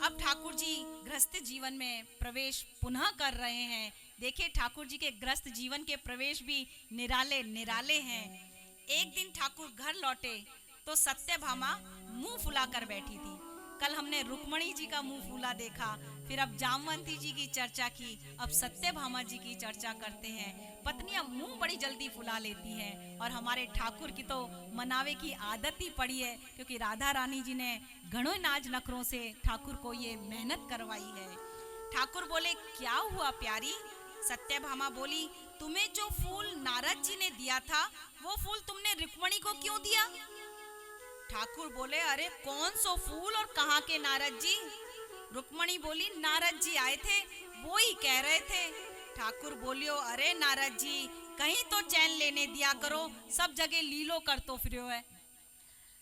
अब ठाकुर जी गृहस्थ जीवन में प्रवेश पुनः कर रहे हैं। देखिए ठाकुर जी के गृहस्थ जीवन के प्रवेश भी निराले निराले हैं। एक दिन ठाकुर घर लौटे तो सत्यभामा मुंह फुलाकर बैठी थी। कल हमने रुक्मणी जी का मुंह फूला देखा, फिर अब जामवंती जी की चर्चा की, अब सत्यभामा जी की चर्चा करते हैं। पत्नियां मुंह बड़ी जल्दी फुला लेती हैं और हमारे ठाकुर की तो मनावे की आदत ही पड़ी है, क्योंकि राधा रानी जी ने घणो नाज नखरों से ठाकुर को ये मेहनत करवाई है। ठाकुर बोले, क्या हुआ प्यारी? सत्यभामा बोली, तुम्हें जो फूल नारद जी ने दिया था वो फूल तुमने रुक्मणी को क्यों दिया? ठाकुर बोले, अरे कौन सो फूल और कहाँ के नारद जी? रुक्मणी बोली, नारद जी आए थे, वो ही कह रहे थे। ठाकुर बोलियो, अरे नारद जी कहीं तो चैन लेने दिया करो, सब जगह लीलो कर तो फिर है।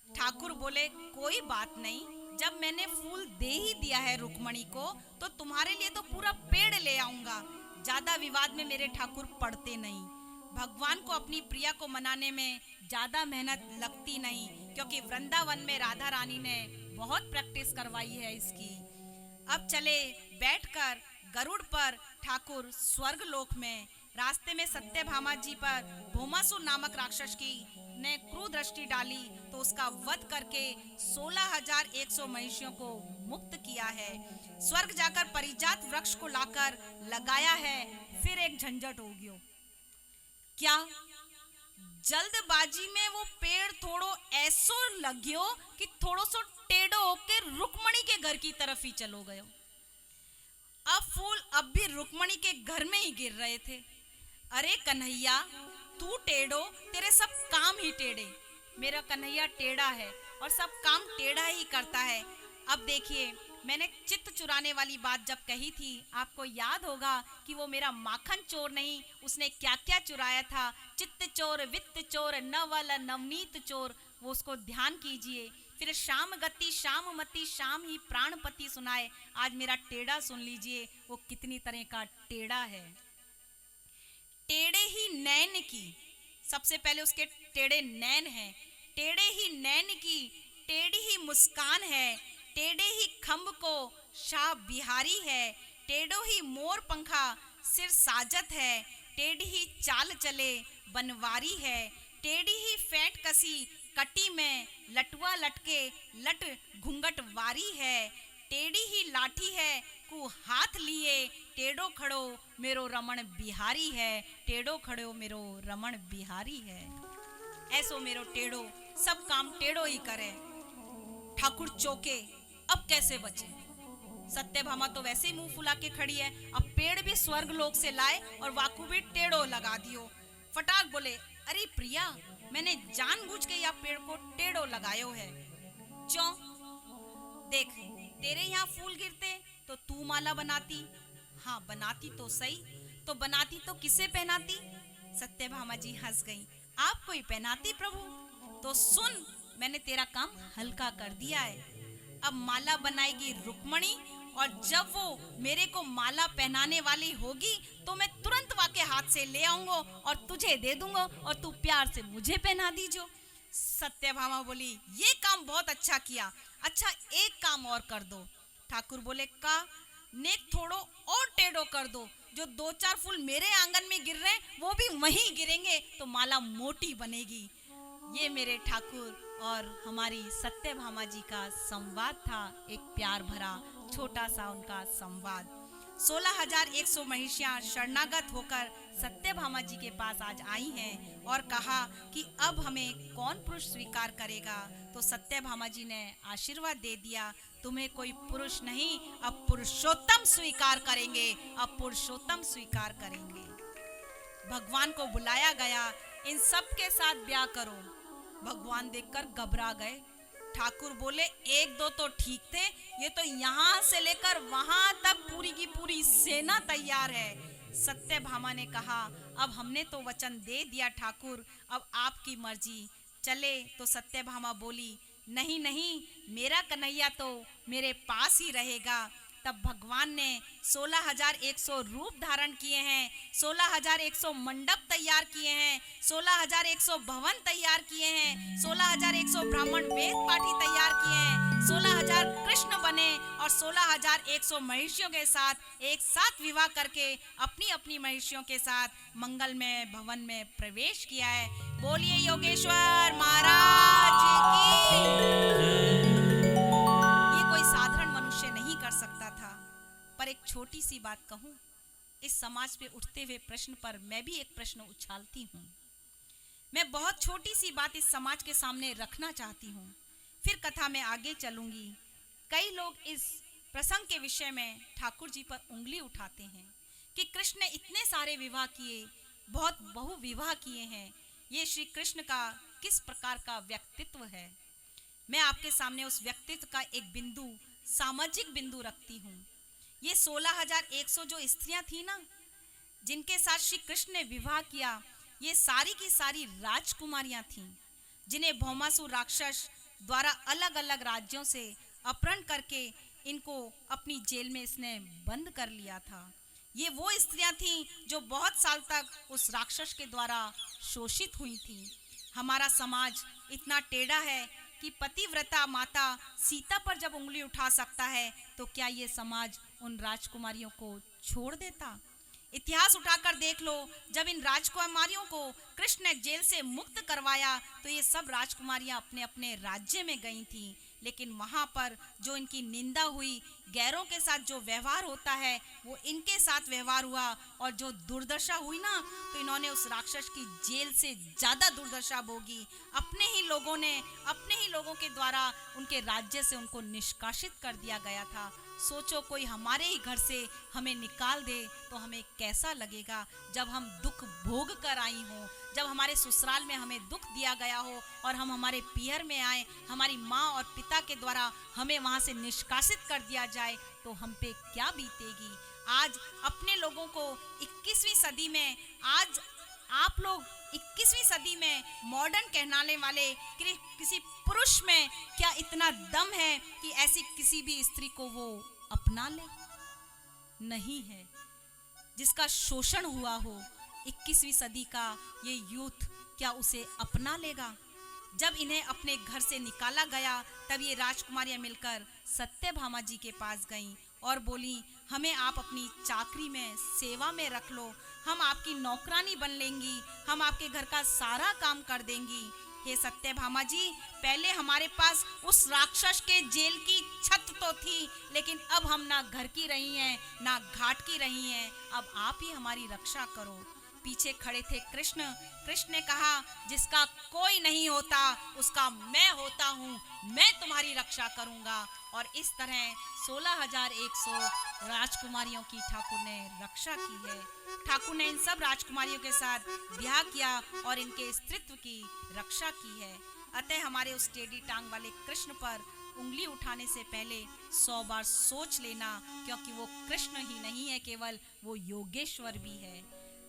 ठाकुर बोले, कोई बात नहीं, जब मैंने फूल दे ही दिया है रुक्मणी को तो तुम्हारे लिए तो पूरा पेड़ ले आऊंगा। ज्यादा विवाद में मेरे ठाकुर पड़ते नहीं। भगवान को अपनी प्रिया को मनाने में ज्यादा मेहनत लगती नहीं, क्योंकि वृंदावन में राधा रानी ने बहुत प्रैक्टिस करवाई है इसकी। अब चले बैठकर गरुड़ पर ठाकुर स्वर्ग लोक में। रास्ते में सत्यभामा जी पर भौमासुर नामक राक्षस की ने क्रूर दृष्टि डाली तो उसका वध करके 16,100 महिषियों को मुक्त किया है। स्वर्ग जाकर परिजात वृक्ष को लाकर लगाया है। फिर एक झंझट हो गयो। क्या? जल्दबाजी में वो पेड़ थोड़ो ऐसो लग्यो कि थोड़ो सो टेढ़ो होके रुक्मणी के घर की तरफ ही चलो गयो। अब फूल अब भी रुक्मणी के घर में ही गिर रहे थे। अरे कन्हैया, तू टेढ़ो, तेरे सब काम ही टेढ़े। मेरा कन्हैया टेढ़ा है और सब काम टेढ़ा ही करता है। अब देखिए, मैंने चित्त चुराने वाली बात जब कही थी, आपको याद होगा कि वो मेरा माखन चोर नहीं, उसने क्या क्या चुराया था। चित्त चोर, वित्त चोर, नवल नवनीत चोर, वो उसको ध्यान कीजिए। फिर शाम गति शाममती शाम ही प्राणपति सुनाए। आज मेरा टेढ़ा सुन लीजिए, वो कितनी तरह का टेढ़ा है। टेढ़े ही नैन की, सबसे पहले उसके टेढ़े नैन हैं। टेढ़े ही नैन की टेढ़ी ही मुस्कान है। टेढ़े ही खम्ब को शाह बिहारी है। टेढ़ो ही मोर पंखा सिर साजत है। टेढ़ी ही चाल चले बनवारी है। टेढ़ी ही फेंट कसी कटी में लटुआ लटके लट घूंघट वारी है। टेढ़ी ही लाठी है कु हाथ लिए। टेढ़ो खड़ो मेरो रमण बिहारी है। टेढ़ो खड़ो मेरो रमण बिहारी है। ऐसो मेरो टेढ़ो सब काम टेढ़ो ही करे। ठाकुर चौके, अब कैसे बचे? सत्यभामा तो वैसे ही मुंह फुला के खड़ी है, अब पेड़ भी स्वर्ग लोक से लाए और वाकू भी टेढ़ो लगा दियो। फटाक बोले, अरे प्रिया, मैंने जानबूझ के या पेड़ को टेढ़ो लगायो है। क्यों? देख, तेरे यहाँ फूल गिरते तो तू माला बनाती। हाँ बनाती तो सही, तो बनाती तो किसे पहनाती? सत्यभामा जी हंस गई। आपको ही पहनाती प्रभु। तो सुन, मैंने तेरा काम हल्का कर दिया है। अब माला बनाएगी रुक्मणी, और जब वो मेरे को माला पहनाने वाली होगी तो मैं तुरंत वाके हाथ से ले आऊंगा और तुझे दे दूंगा और तू प्यार से मुझे पहना दीजो। सत्यभामा बोली, ये काम बहुत अच्छा किया। अच्छा, एक काम और कर दो। ठाकुर बोले, का? नेक थोड़ो और टेढ़ो कर दो। जो 2-4 फूल मेरे आंगन में गिर रहे हैं वो भी वहीं गिरेंगे तो माला मोटी बनेगी। ये मेरे ठाकुर और हमारी सत्यभामा जी का संवाद था, एक प्यार भरा छोटा सा उनका संवाद। 16,100 महिषियां शरणागत होकर सत्यभामा जी के पास आज आई हैं और कहा कि अब हमें कौन पुरुष स्वीकार करेगा। तो सत्यभामा जी ने आशीर्वाद दे दिया, तुम्हें कोई पुरुष नहीं, अब पुरुषोत्तम स्वीकार करेंगे, अब पुरुषोत्तम स्वीकार करेंगे। भगवान को बुलाया गया, इन सब के साथ ब्याह करो। भगवान देखकर घबरा गए। ठाकुर बोले, 1-2 तो ठीक थे, ये तो यहाँ से लेकर वहां तक पूरी की पूरी सेना तैयार है। सत्यभामा ने कहा, अब हमने तो वचन दे दिया ठाकुर, अब आपकी मर्जी। चले? तो सत्यभामा बोली, नहीं नहीं, मेरा कन्हैया तो मेरे पास ही रहेगा। तब भगवान ने 16,100 रूप धारण किए हैं, 16,100 मंडप तैयार किए हैं, 16,100 भवन तैयार किए हैं, 16,100 ब्राह्मण वेद पाठी तैयार किए हैं, 16,000 कृष्ण बने और 16,100 महिषियों के साथ एक साथ विवाह करके अपनी अपनी महिषियों के साथ मंगलमय भवन में प्रवेश किया है। बोलिए योगेश्वर महाराज की। ये कोई साधारण मनुष्य नहीं कर सकता था। पर एक छोटी सी बात कहूं, इस समाज पे उठते हुए प्रश्न पर मैं भी एक प्रश्न उछालती हूँ। मैं बहुत छोटी सी बात इस समाज के सामने रखना चाहती हूँ, फिर कथा में आगे चलूंगी। कई लोग इस प्रसंग के विषय में ठाकुर जी पर उंगली उठाते हैं कि कृष्ण ने इतने सारे विवाह किए, बहुत बहु विवाह किए हैं, ये श्री कृष्ण का किस प्रकार का व्यक्तित्व है। मैं आपके सामने उस व्यक्तित्व का एक बिंदु, सामाजिक बिंदु रखती हूँ। ये 16,100 जो स्त्रियां थी ना, जिनके साथ श्री कृष्ण ने विवाह किया, ये सारी की सारी राजकुमारियां थीं, जिन्हें भौमासुर राक्षस द्वारा अलग अलग राज्यों से अपहरण करके इनको अपनी जेल में इसने बंद कर लिया था। ये वो स्त्रियां थीं जो बहुत साल तक उस राक्षस के द्वारा शोषित हुई थीं। हमारा समाज इतना टेढ़ा है कि पतिव्रता माता सीता पर जब उंगली उठा सकता है, तो क्या ये समाज उन राजकुमारियों को छोड़ देता? इतिहास उठाकर देख लो, जब इन राजकुमारियों को कृष्ण ने जेल से मुक्त करवाया तो ये सब राजकुमारियां अपने अपने राज्य में गई थीं, लेकिन वहाँ पर जो इनकी निंदा हुई, गैरों के साथ जो व्यवहार होता है वो इनके साथ व्यवहार हुआ, और जो दुर्दशा हुई ना, तो इन्होंने उस राक्षस की जेल से ज़्यादा दुर्दशा भोगी। अपने ही लोगों के द्वारा उनके राज्य से उनको निष्कासित कर दिया गया था। सोचो, कोई हमारे ही घर से हमें निकाल दे तो हमें कैसा लगेगा। जब हम दुख भोग कर आई हों, जब हमारे ससुराल में हमें दुख दिया गया हो और हम हमारे पीहर में आए, हमारी माँ और पिता के द्वारा हमें वहाँ से निष्कासित कर दिया जाए, तो हम पे क्या बीतेगी। आज अपने लोगों को 21वीं सदी में, आज आप लोग 21वीं सदी में मॉडर्न कहलाने वाले किसी पुरुष में क्या इतना दम है कि ऐसी किसी भी स्त्री को वो अपना ले? नहीं है। जिसका शोषण हुआ हो, 21वीं सदी का ये यूथ क्या उसे अपना लेगा? जब इन्हें अपने घर से निकाला गया, तब ये राजकुमारियां मिलकर सत्यभामा जी के पास गईं और बोली, हमें आप अपनी चाकरी में, सेवा में रख लो, हम आपकी नौकरानी बन लेंगी, हम आपके घर का सारा काम कर देंगी। हे सत्यभामा जी, पहले हमारे पास उस राक्षस के जेल की छत तो थी, लेकिन अब हम ना घर की रही हैं ना घाट की रही हैं, अब आप ही हमारी रक्षा करो। पीछे खड़े थे कृष्ण। कृष्ण ने कहा, जिसका कोई नहीं होता उसका मैं होता हूँ, मैं तुम्हारी रक्षा करूंगा। और इस तरह 16,100 राजकुमारियों की ठाकुर ने रक्षा की है। ठाकुर ने इन सब राजकुमारियों के साथ ब्याह किया और इनके स्त्रीत्व की रक्षा की है। अतः हमारे उस टेढ़ी टांग वाले कृष्ण पर उंगली उठाने से पहले 100 बार सोच लेना, क्योंकि वो कृष्ण ही नहीं है केवल, वो योगेश्वर भी है।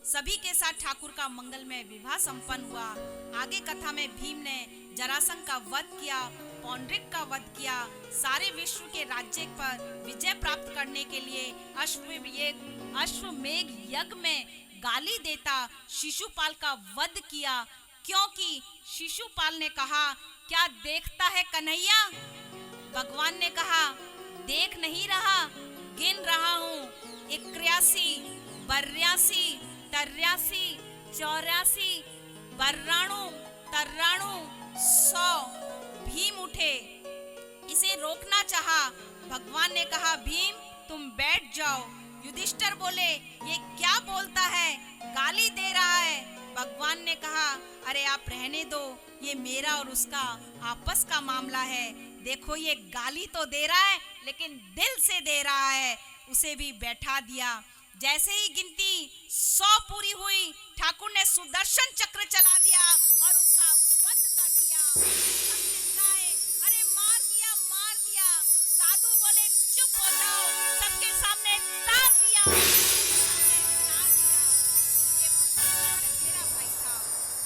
सभी के साथ ठाकुर का मंगलमय विवाह संपन्न हुआ। आगे कथा में भीम ने जरासंध का वध किया, पौंड्रिक का वध किया, सारे विश्व के राज्य पर विजय प्राप्त करने के लिए अश्वमेघ यज्ञ में गाली देता शिशुपाल का वध किया, क्योंकि शिशुपाल ने कहा, क्या देखता है कन्हैया? भगवान ने कहा, देख नहीं रहा, गिन रहा हूँ, 81, 82, 83, 84, 92, 93, 100। भीम उठे, इसे रोकना चाहा। भगवान ने कहा, भीम तुम बैठ जाओ। युधिष्ठिर बोले, ये क्या बोलता है, गाली दे रहा है। भगवान ने कहा, अरे आप रहने दो, ये मेरा और उसका आपस का मामला है। देखो, ये गाली तो दे रहा है लेकिन दिल से दे रहा है। उसे भी बैठा दिया। जैसे ही गिनती 100 पूरी हुई, ठाकुर ने सुदर्शन चक्र चला दिया और उसका वध कर दिया। सब चिल्लाए, अरे मार दिया, मार दिया। साधु बोले, चुप हो जाओ, सबके सामने तार दिया, तार दिया। ये भगवान का तेरा भाई था।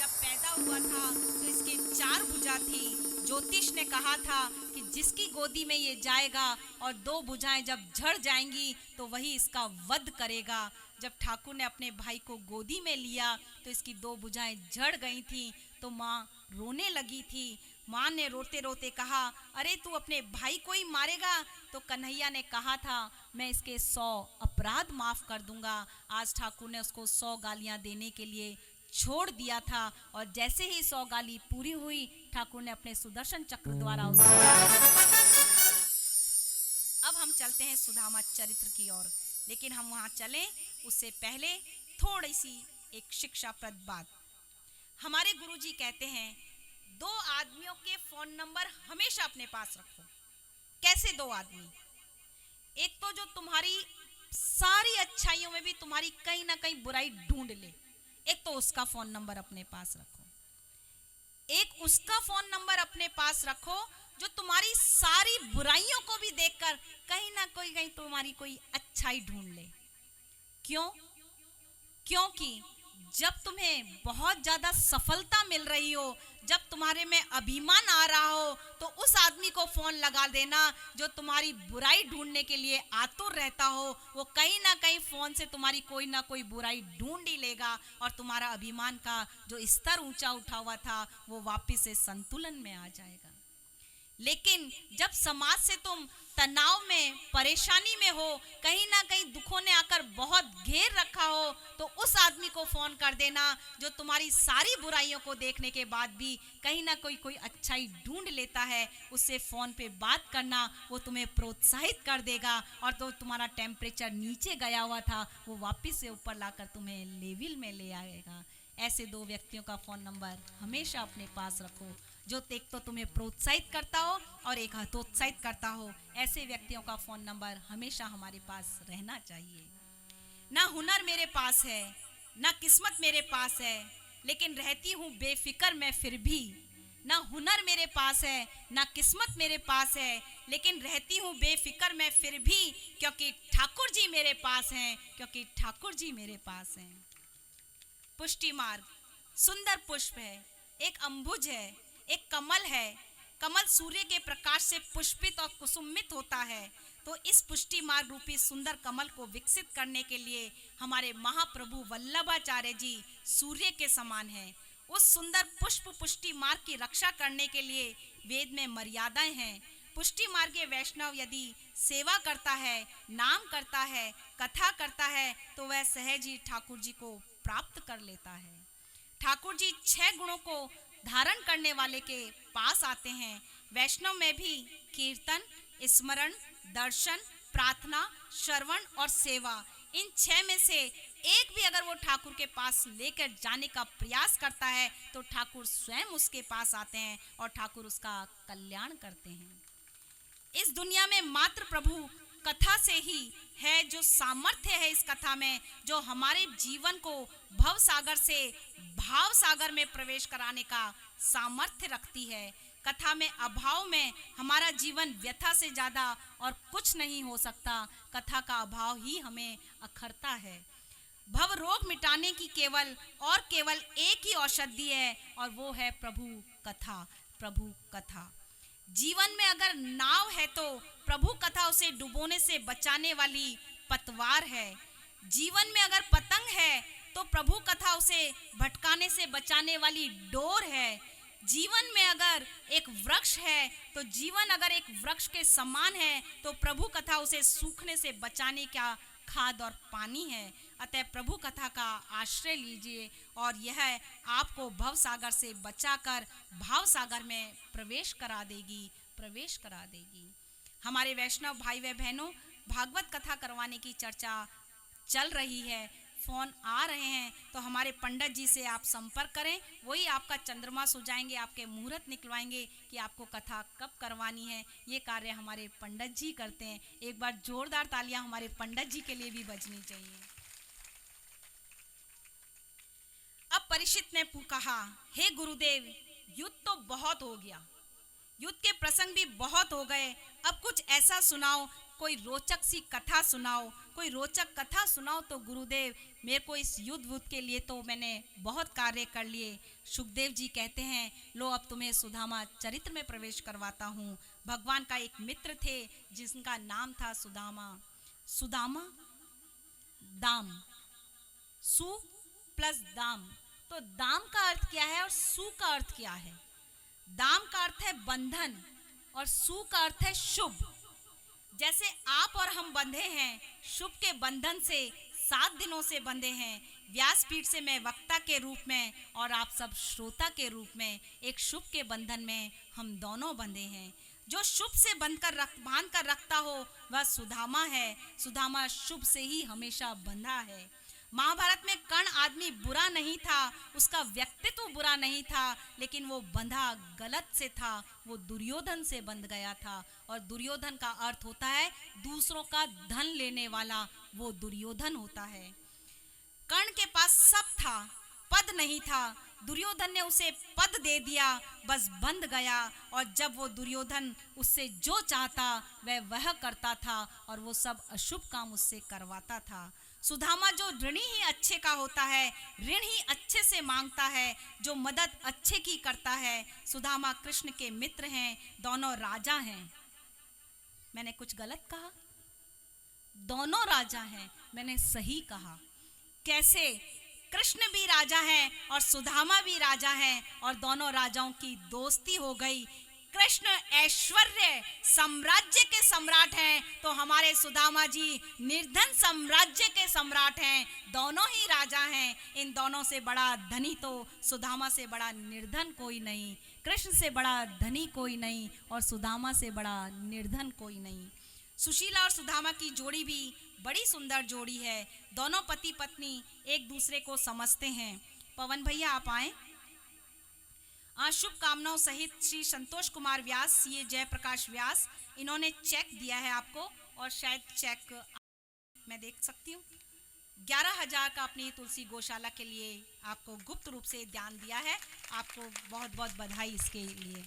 जब पैदा हुआ था तो इसकी 4 भुजा थी। ज्योतिष ने कहा था कि जिसकी गोदी में ये जाएगा और 2 भुजाएं जब झड़ जाएंगी तो वही इसका वध करेगा। जब ठाकुर ने अपने भाई को गोदी में लिया तो इसकी 2 भुजाएं झड़ गई थी, तो माँ रोने लगी थी। माँ ने रोते रोते कहा, अरे तू अपने भाई को ही मारेगा? तो कन्हैया ने कहा था, मैं इसके 100 अपराध माफ कर दूंगा। आज ठाकुर ने उसको 100 गालियां देने के लिए छोड़ दिया था, और जैसे ही 100 गाली पूरी हुई, ठाकुर ने अपने सुदर्शन चक्र द्वारा उसको। अब हम चलते हैं सुदामा चरित्र की ओर, लेकिन हम वहां चलें उससे पहले थोड़ी सी एक शिक्षाप्रद बात। हमारे गुरुजी कहते हैं, 2 आदमियों के फोन नंबर हमेशा अपने पास रखो। कैसे 2 आदमी? एक तो जो तुम्हारी सारी अच्छाइयों में भी तुम्हारी कहीं ना कहीं बुराई ढूंढ ले, एक तो उसका फोन नंबर अपने पास रखो। एक उसका फोन नंबर अपने पास रखो जो तुम्हारी सारी बुराइयों को भी देखकर कहीं ना कहीं तुम्हारी कोई अच्छाई ढूंढ ले। क्यों? क्योंकि जब तुम्हें बहुत ज्यादा सफलता मिल रही हो, जब तुम्हारे में अभिमान आ रहा हो, तो उस आदमी को फोन लगा देना जो तुम्हारी बुराई ढूंढने के लिए आतुर रहता हो। वो कहीं ना कहीं फोन से तुम्हारी कोई ना कोई बुराई ढूंढ ही लेगा, और तुम्हारा अभिमान का जो स्तर ऊंचा उठा हुआ था वो वापस से संतुलन में आ जाएगा। लेकिन जब समाज से तुम तनाव में, परेशानी में हो, कहीं ना कहीं दुखों ने आकर बहुत घेर रखा हो, तो उस आदमी को फोन कर देना जो तुम्हारी सारी बुराइयों को देखने के बाद भी कहीं ना कोई अच्छाई ढूंढ लेता है। उससे फोन पे बात करना, वो तुम्हें प्रोत्साहित कर देगा, और तो तुम्हारा टेम्परेचर नीचे गया हुआ था वो वापस से ऊपर लाकर तुम्हें लेवल में ले आएगा। ऐसे 2 व्यक्तियों का फोन नंबर हमेशा अपने पास रखो, जो एक तो तुम्हें प्रोत्साहित करता हो और एक हतोत्साहित करता हो। ऐसे व्यक्तियों का फोन नंबर हमेशा हमारे पास रहना चाहिए। ना हुनर मेरे पास है, ना किस्मत मेरे पास है, लेकिन रहती हूँ बेफिक्र मैं फिर भी। ना हुनर मेरे पास है, ना किस्मत मेरे पास है, लेकिन रहती हूँ बेफिक्र मैं फिर भी, क्योंकि ठाकुर जी मेरे पास हैं, क्योंकि ठाकुर जी मेरे पास हैं। पुष्टि मार्ग सुंदर पुष्प है, एक अम्बुज है, एक कमल है। कमल सूर्य के प्रकाश से पुष्पित और कुसुमित होता है। तो इस पुष्टि मार्ग रूपी सुंदर कमल को विकसित करने के लिए हमारे महाप्रभु वल्लभाचार्य जी सूर्य के समान हैं। उस सुंदर पुष्प पुष्टि मार्ग की रक्षा करने के लिए वेद में मर्यादाएं हैं। पुष्टि मार्ग के वैष्णव यदि सेवा करता है, नाम करता है, कथा करता है, तो वह सहज ही ठाकुर जी को प्राप्त कर लेता है। ठाकुर जी 6 गुणों को धारण करने वाले के पास आते हैं। वैष्णव में भी कीर्तन, स्मरण, दर्शन, प्रार्थना, श्रवण और सेवा, इन 6 में से एक भी अगर वो ठाकुर के पास लेकर जाने का प्रयास करता है तो ठाकुर स्वयं उसके पास आते हैं और ठाकुर उसका कल्याण करते हैं। इस दुनिया में मात्र प्रभु कथा से ही है जो सामर्थ्य है इस कथा में, जो हमारे जीवन को भव सागर से भाव सागर में प्रवेश कराने का सामर्थ्य रखती है। कथा में अभाव में हमारा जीवन व्यथा से ज़्यादा और कुछ नहीं हो सकता। कथा का अभाव ही हमें अखरता है। भव रोग मिटाने की केवल एक ही औषधि है, और वो है प्रभु कथा। प्रभु कथा जीवन में अगर नाव है तो प्रभु कथा उसे डुबोने से बचाने वाली पतवार है। जीवन में अगर पतंग है तो प्रभु कथा उसे भटकाने से बचाने वाली डोर है। जीवन में अगर एक वृक्ष है तो जीवन अगर एक वृक्ष के समान है तो प्रभु कथा उसे सूखने से बचाने का खाद और पानी है। अतः प्रभु कथा का आश्रय लीजिए और यह आपको भव सागर से बचाकर भाव सागर में प्रवेश करा देगी। हमारे वैष्णव भाई व बहनों, भागवत कथा करवाने की चर्चा चल रही है, फोन आ रहे हैं, तो हमारे पंडित जी से आप संपर्क करें। वही आपका चंद्रमा सुझाएंगे, आपके मुहूर्त निकलवाएंगे कि आपको कथा कब करवानी है। ये कार्य हमारे पंडित जी करते हैं। एक बार जोरदार तालियां हमारे पंडित जी के लिए भी बजनी चाहिए। अब परीक्षित ने कहा, हे गुरुदेव, युद्ध तो बहुत हो गया, युद्ध के प्रसंग भी बहुत हो गए, अब कुछ ऐसा सुनाओ, कोई रोचक सी कथा सुनाओ, कोई रोचक कथा सुनाओ। तो गुरुदेव, मेरे को इस युद्ध के लिए तो मैंने बहुत कार्य कर लिए। सुखदेव जी कहते हैं, लो अब तुम्हें सुदामा चरित्र में प्रवेश करवाता हूँ। भगवान का एक मित्र थे जिनका नाम था सुदामा दाम, सु प्लस दाम। तो दाम का अर्थ क्या है और सु का अर्थ क्या है? दाम का अर्थ है बंधन और सु का अर्थ है शुभ। जैसे आप और हम बंधे हैं शुभ के बंधन से, 7 दिनों से बंधे हैं। व्यासपीठ से मैं वक्ता के रूप में और आप सब श्रोता के रूप में एक शुभ के बंधन में हम दोनों बंधे हैं। जो शुभ से बांध कर रखता हो वह सुदामा है। सुदामा शुभ से ही हमेशा बंधा है। महाभारत में कर्ण आदमी बुरा नहीं था, उसका व्यक्तित्व बुरा नहीं था, लेकिन वो बंधा गलत से था। वो दुर्योधन से बंध गया था और दुर्योधन का अर्थ होता है दूसरों का धन लेने वाला, वो दुर्योधन होता है। कर्ण के पास सब था, पद नहीं था। दुर्योधन ने उसे पद दे दिया, बस बंध गया। और जब वो दुर्योधन उससे जो चाहता वह करता था और वो सब अशुभ काम उससे करवाता था। सुदामा जो ऋणी ही अच्छे का होता है, ऋण ही अच्छे से मांगता है, जो मदद अच्छे की करता है। सुदामा कृष्ण के मित्र हैं, दोनों राजा हैं। मैंने कुछ गलत कहा? दोनों राजा हैं, मैंने सही कहा। कैसे? कृष्ण भी राजा हैं और सुदामा भी राजा हैं और दोनों राजाओं की दोस्ती हो गई। कृष्ण ऐश्वर्य साम्राज्य के सम्राट हैं तो हमारे सुदामा जी निर्धन साम्राज्य के सम्राट हैं। दोनों ही राजा हैं। इन दोनों से बड़ा धनी तो सुदामा से बड़ा निर्धन कोई नहीं, कृष्ण से बड़ा धनी कोई नहीं और सुदामा से बड़ा निर्धन कोई नहीं। सुशीला और सुदामा की जोड़ी भी बड़ी सुंदर जोड़ी है। दोनों पति पत्नी एक दूसरे को समझते हैं। पवन भैया आप आए। शुभकामनाओं सहित श्री संतोष कुमार व्यास, सीए जयप्रकाश व्यास, इन्होंने चेक दिया है आपको और शायद चेक मैं देख सकती हूँ 11,000 का अपनी तुलसी गौशाला के लिए आपको गुप्त रूप से दान दिया है। आपको बहुत बहुत बधाई इसके लिए।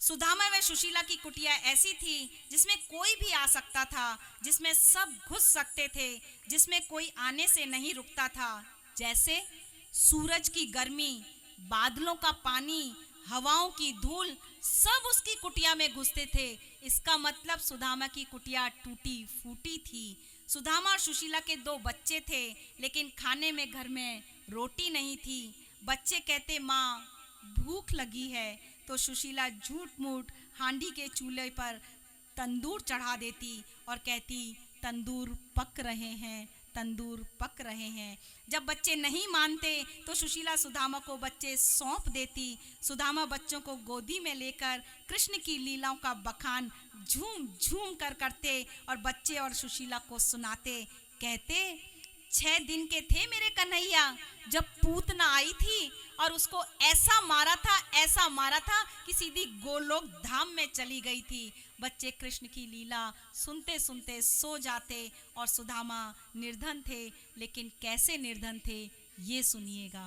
सुदामा व सुशीला की कुटिया ऐसी थी जिसमें कोई भी आ सकता था, जिसमें सब घुस सकते थे, जिसमें कोई आने से नहीं रुकता था। जैसे सूरज की गर्मी, बादलों का पानी, हवाओं की धूल, सब उसकी कुटिया में घुसते थे। इसका मतलब सुदामा की कुटिया टूटी फूटी थी। सुदामा और सुशीला के 2 बच्चे थे, लेकिन खाने में घर में रोटी नहीं थी। बच्चे कहते माँ भूख लगी है, तो सुशीला झूठ मूठ हांडी के चूल्हे पर तंदूर चढ़ा देती और कहती तंदूर पक रहे हैं, तंदूर पक रहे हैं। जब बच्चे नहीं मानते तो सुशीला सुदामा को बच्चे सौंप देती। सुदामा बच्चों को गोदी में लेकर कृष्ण की लीलाओं का बखान झूम झूम कर करते और बच्चे और सुशीला को सुनाते। कहते 6 दिन के थे मेरे कन्हैया जब पूतना आई थी और उसको ऐसा मारा था कि सीधी गोलोक धाम में चली गई थी। बच्चे कृष्ण की लीला सुनते सुनते सो जाते और सुदामा निर्धन थे, लेकिन कैसे निर्धन थे ये सुनिएगा।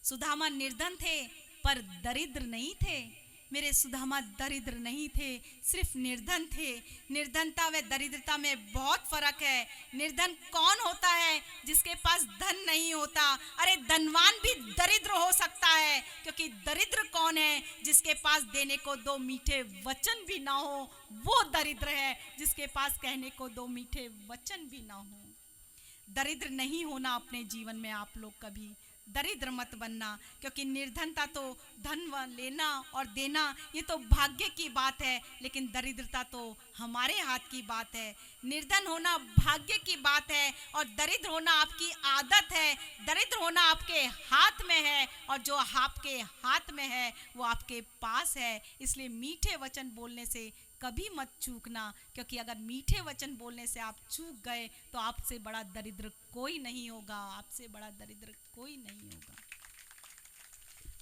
सुदामा निर्धन थे पर दरिद्र नहीं थे। मेरे सुदामा दरिद्र नहीं थे, सिर्फ निर्धन थे। निर्धनता व दरिद्रता में बहुत फर्क है। निर्धन कौन होता है? जिसके पास धन नहीं होता। अरे धनवान भी दरिद्र हो सकता है, क्योंकि दरिद्र कौन है? जिसके पास देने को 2 मीठे वचन भी ना हो, वो दरिद्र है। जिसके पास कहने को 2 मीठे वचन भी ना हो। दरिद्र नहीं होना अपने जीवन में आप लोग कभी। दरिद्र मत बनना, क्योंकि निर्धनता तो धन लेना और देना ये तो भाग्य की बात है, लेकिन दरिद्रता तो हमारे हाथ की बात है। निर्धन होना भाग्य की बात है और दरिद्र होना आपकी आदत है। दरिद्र होना आपके हाथ में है और जो आपके हाथ में है वो आपके पास है। इसलिए मीठे वचन बोलने से कभी मत चूकना, क्योंकि अगर मीठे वचन बोलने से आप चूक गए तो आपसे बड़ा दरिद्र कोई नहीं होगा। आपसे बड़ा दरिद्र कोई नहीं होगा।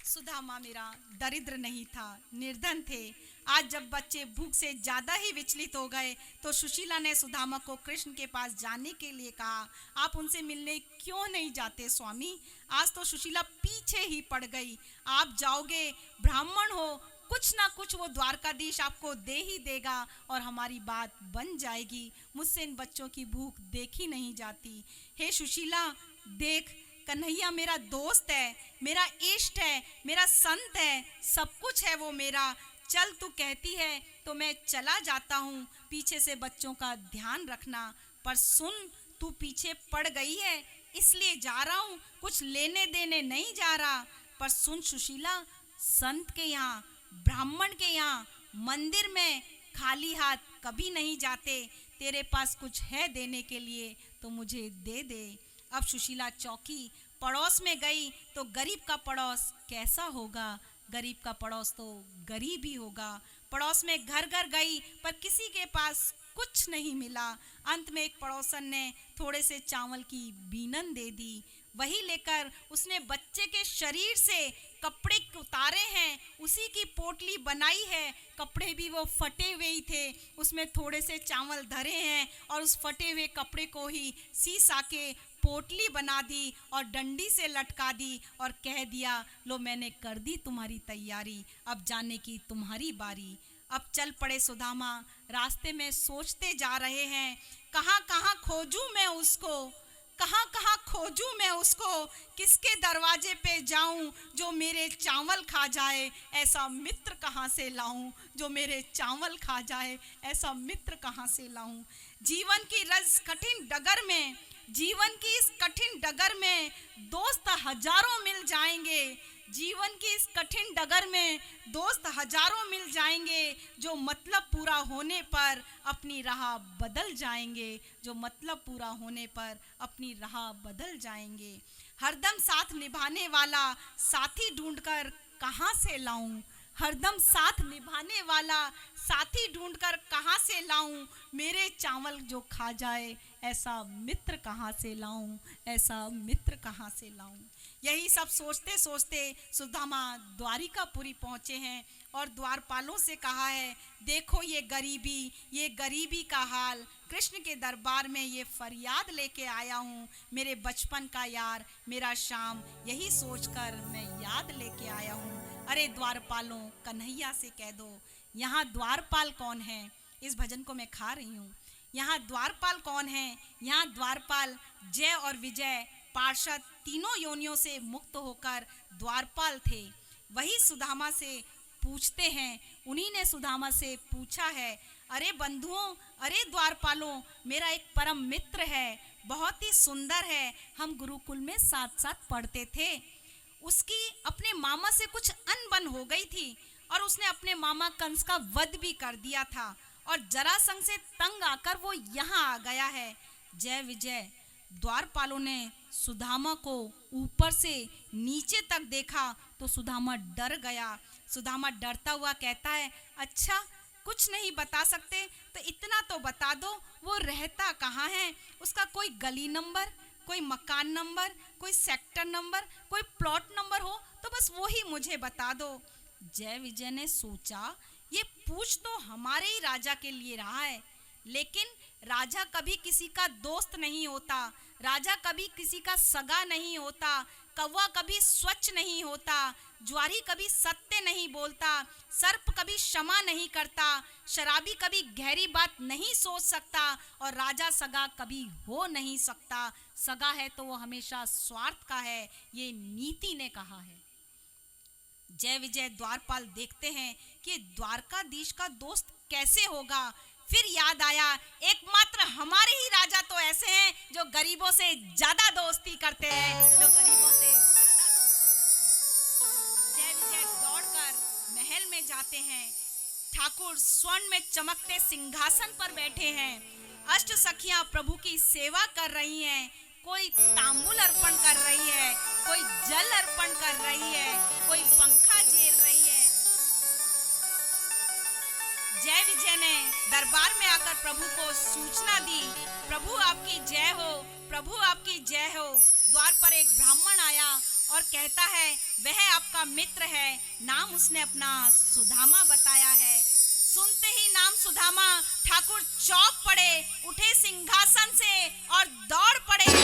सुदामा मेरा दरिद्र नहीं था, निर्धन थे। आज जब बच्चे भूख से ज़्यादा ही विचलित हो गए तो सुशीला ने सुदामा को कृष्ण के पास जाने के लिए कहा। आप उनसे मिलने क्यों नहीं जाते स्वामी? आज तो सुशीला पीछे ही पड़ गई। आप जाओगे, ब्राह्मण हो, कुछ ना कुछ वो द्वारकाधीश आपको दे ही देगा और हमारी बात बन जाएगी। मुझसे इन बच्चों की भूख देखी नहीं जाती। हे सुशीला देख, कन्हैया मेरा दोस्त है, मेरा इष्ट है, मेरा संत है, सब कुछ है वो मेरा। चल तू कहती है तो मैं चला जाता हूँ। पीछे से बच्चों का ध्यान रखना। पर सुन, तू पीछे पड़ गई है, इसलिए जा रहा हूँ, कुछ लेने देने नहीं जा रहा। पर सुन सुशीला, संत के यहाँ, ब्राह्मण के यहाँ, मंदिर में खाली हाथ कभी नहीं जाते। तेरे पास कुछ है देने के लिए तो मुझे दे दे। अब सुशीला चौकी पड़ोस में गई तो गरीब का पड़ोस कैसा होगा? गरीब का पड़ोस तो गरीब ही होगा। पड़ोस में घर घर गई पर किसी के पास कुछ नहीं मिला। अंत में एक पड़ोसन ने थोड़े से चावल की बीनन दे दी। वही लेकर उसने बच्चे के शरीर से कपड़े उतारे हैं, उसी की पोटली बनाई है। कपड़े भी वो फटे हुए ही थे, उसमें थोड़े से चावल धरे हैं और उस फटे हुए कपड़े को ही सी सा के पोटली बना दी और डंडी से लटका दी और कह दिया, लो मैंने कर दी तुम्हारी तैयारी, अब जाने की तुम्हारी बारी। अब चल पड़े सुदामा, रास्ते में सोचते जा रहे हैं, कहाँ कहाँ खोजूं मैं उसको, कहाँ कहाँ खोजूं मैं उसको, किसके दरवाजे पे जाऊं जो मेरे चावल खा जाए, ऐसा मित्र कहाँ से लाऊं जो मेरे चावल खा जाए, ऐसा मित्र कहाँ से लाऊं। जीवन की रस कठिन डगर में, जीवन की इस कठिन डगर में दोस्त हजारों मिल जाएंगे। जीवन की इस कठिन डगर में दोस्त हजारों मिल जाएंगे, जो मतलब पूरा होने पर अपनी राह बदल जाएंगे, जो मतलब पूरा होने पर अपनी राह बदल जाएंगे। हरदम साथ निभाने वाला साथी ढूंढकर कहाँ से लाऊं, हरदम साथ निभाने वाला साथी ढूंढकर कहाँ से लाऊं, मेरे चावल जो खा जाए ऐसा मित्र कहाँ से लाऊं, ऐसा मित्र कहाँ से लाऊं। यही सब सोचते सोचते सुदामा द्वारिकापुरी पहुँचे हैं और द्वारपालों से कहा है, देखो ये गरीबी का हाल, कृष्ण के दरबार में ये फरियाद लेके आया हूँ। मेरे बचपन का यार मेरा श्याम, यही सोचकर मैं याद लेके आया हूँ। अरे द्वारपालों, कन्हैया से कह दो, यहाँ द्वारपाल कौन है? इस भजन को मैं खा रही हूँ। यहाँ द्वारपाल कौन है? यहाँ द्वारपाल जय और विजय पार्षद तीनों योनियों से मुक्त होकर द्वारपाल थे। वही सुदामा से पूछते हैं, उन्हीं ने सुदामा से पूछा है, अरे बंधुओं, अरे द्वारपालों, मेरा एक परम मित्र है, बहुत ही सुंदर है, हम गुरुकुल में साथ साथ पढ़ते थे। उसकी अपने मामा से कुछ अनबन हो गई थी और उसने अपने मामा कंस का वध भी कर दिया था और जरासंध से तंग आकर वो यहाँ आ गया है। जय विजय। द्वारपालों ने सुदामा को ऊपर से नीचे तक देखा तो सुदामा डर गया। सुदामा डरता हुआ कहता है, अच्छा कुछ नहीं बता सकते तो इतना तो बता दो, वो रहता कहाँ है? उसका कोई गली नंबर, कोई मकान नंबर, कोई सेक्टर नंबर, कोई प्लॉट नंबर हो तो बस वो ही मुझे बता दो। जय विजय ने सोचा, ये पूछ तो हमारे ही राजा के लिए रहा है, लेकिन राजा कभी किसी का दोस्त नहीं होता, राजा कभी किसी का सगा नहीं होता, कौवा कभी स्वच्छ नहीं होता, ज्वारी कभी सत्य नहीं बोलता, सर्प कभी क्षमा नहीं करता, शराबी कभी गहरी बात नहीं सोच सकता और राजा सगा कभी हो नहीं सकता। सगा है तो वो हमेशा स्वार्थ का है, ये नीति ने कहा है। जय विजय द्वारपाल देखते हैं कि द्वारकाधीश का दोस्त कैसे होगा। फिर याद आया, एकमात्र हमारे ही राजा तो ऐसे हैं जो गरीबों से ज्यादा दोस्ती करते हैं, जो गरीबों से ज्यादा दोस्ती करते हैं। जय विजय दौड़कर महल में जाते हैं। ठाकुर स्वर्ण में चमकते सिंहासन पर बैठे हैं। अष्ट सखियां प्रभु की सेवा कर रही हैं। कोई तांबूल अर्पण कर रही है, कोई जल अर्पण कर रही है, कोई पंखा झेल रही है। जय विजय ने दरबार में आकर प्रभु को सूचना दी, प्रभु आपकी जय हो, प्रभु आपकी जय हो। द्वार पर एक ब्राह्मण आया और कहता है, वह आपका मित्र है, नाम उसने अपना सुदामा बताया है। सुनते ही नाम सुदामा, ठाकुर चौंक पड़े, उठे सिंहासन से और दौड़ पड़े। भूल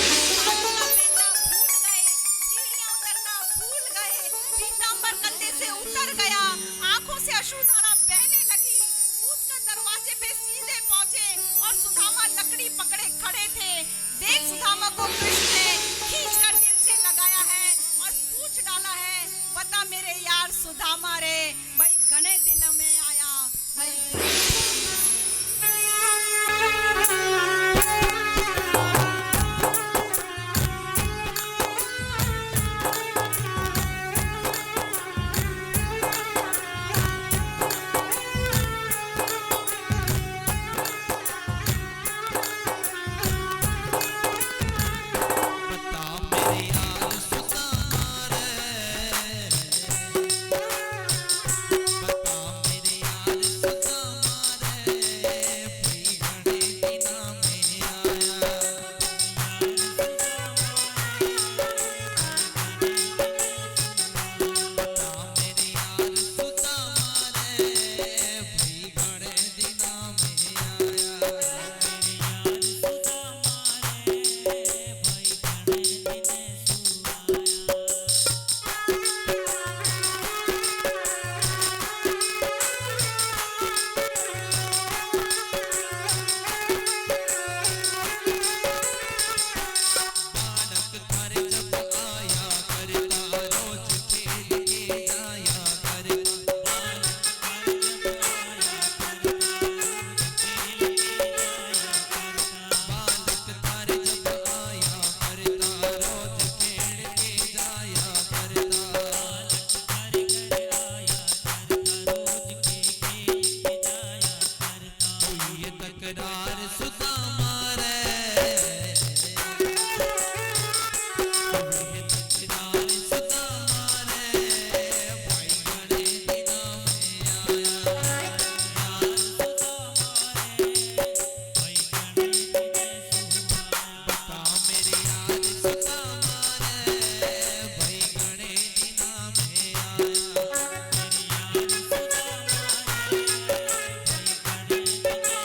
गए, सीढ़ियां उतरना भूल गए, पीतांबर कंधे से उतर गया, आंखों से अश्रुधारा बहने लगी। कूदकर दरवाजे पे सीधे पहुंचे और सुदामा लकड़ी पकड़े खड़े थे। देख सुदामा को कृष्ण ने खींचकर दिल से लगाया है और पूछ डाला है, बता मेरे यार सुदामा रे, भाई घने दिन में आया भाई। तकरार सुदामा रे तकरार सुदामा रे भाई घणे दिना में आया यार सुदामा रे भाई घणे दिना बता मेरे यार सुदामा रे भाई घणे दिना में आया मेरी यार सुदामा रे भाई घणे दिना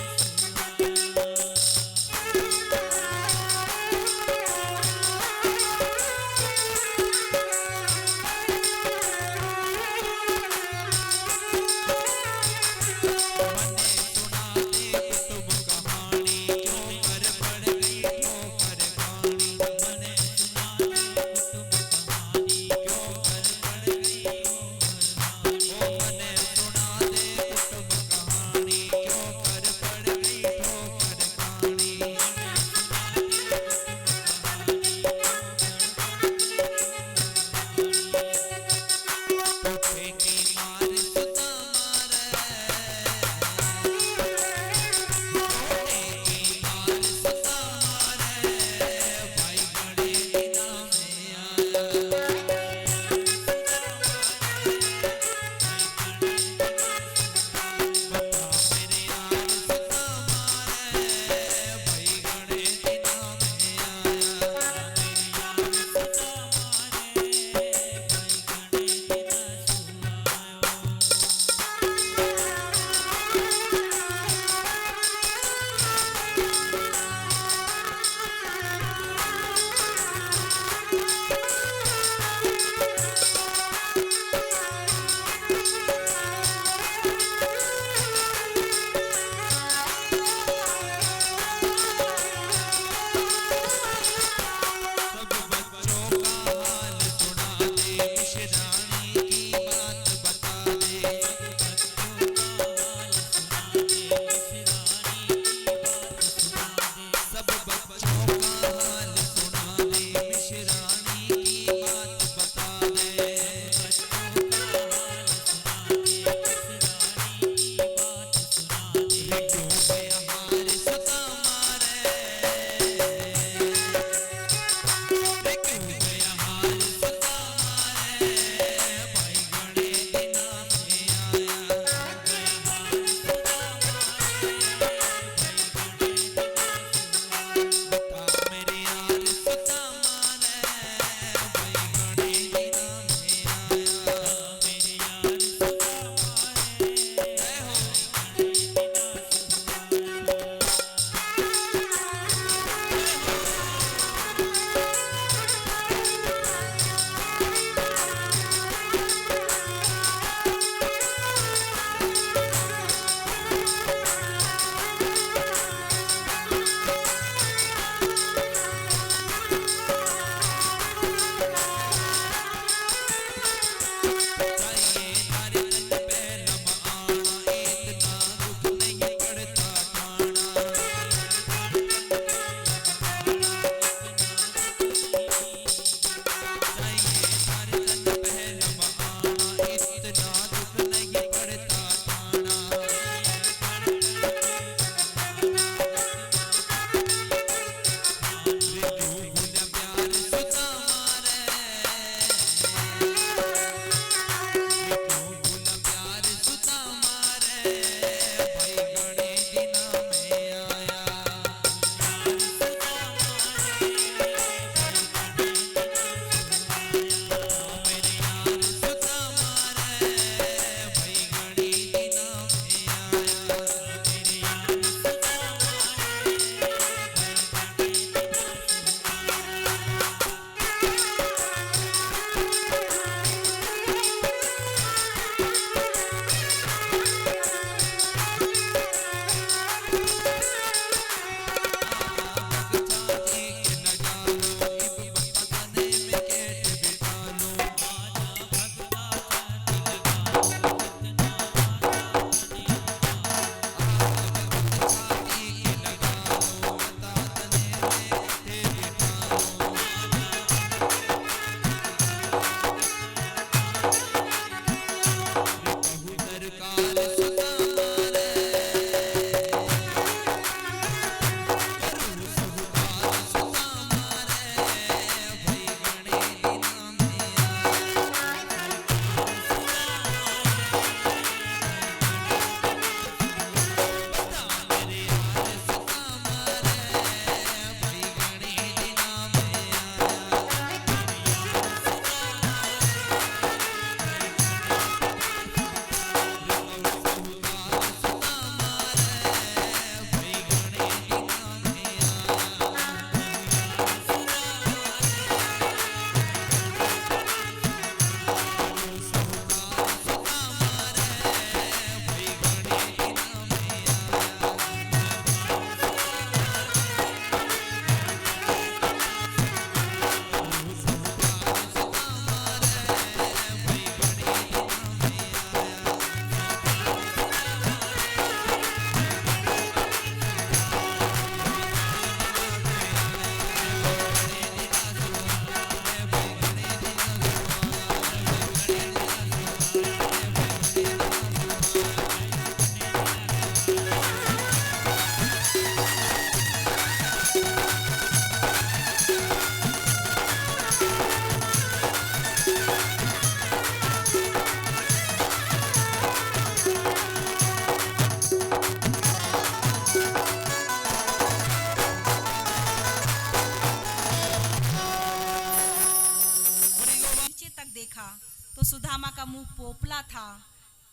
दुबला था,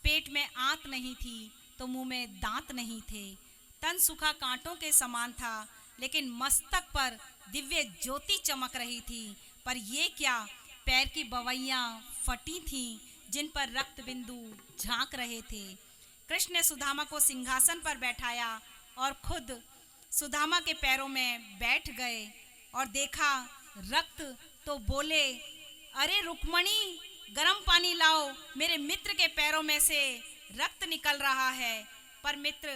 पेट में आंत नहीं थी तो मुंह में दांत नहीं थे, तन सूखा कांटों के समान था, लेकिन मस्तक पर दिव्य ज्योति चमक रही थी। पर ये क्या, पैर की बवैयां फटी थीं, जिन पर रक्त बिंदु झांक रहे थे। कृष्ण ने सुदामा को सिंहासन पर बैठाया और खुद सुदामा के पैरों में बैठ गए और देखा रक्त तो बोले, अरे रुक्मणी, गर्म पानी लाओ, मेरे मित्र के पैरों में से रक्त निकल रहा है। पर मित्र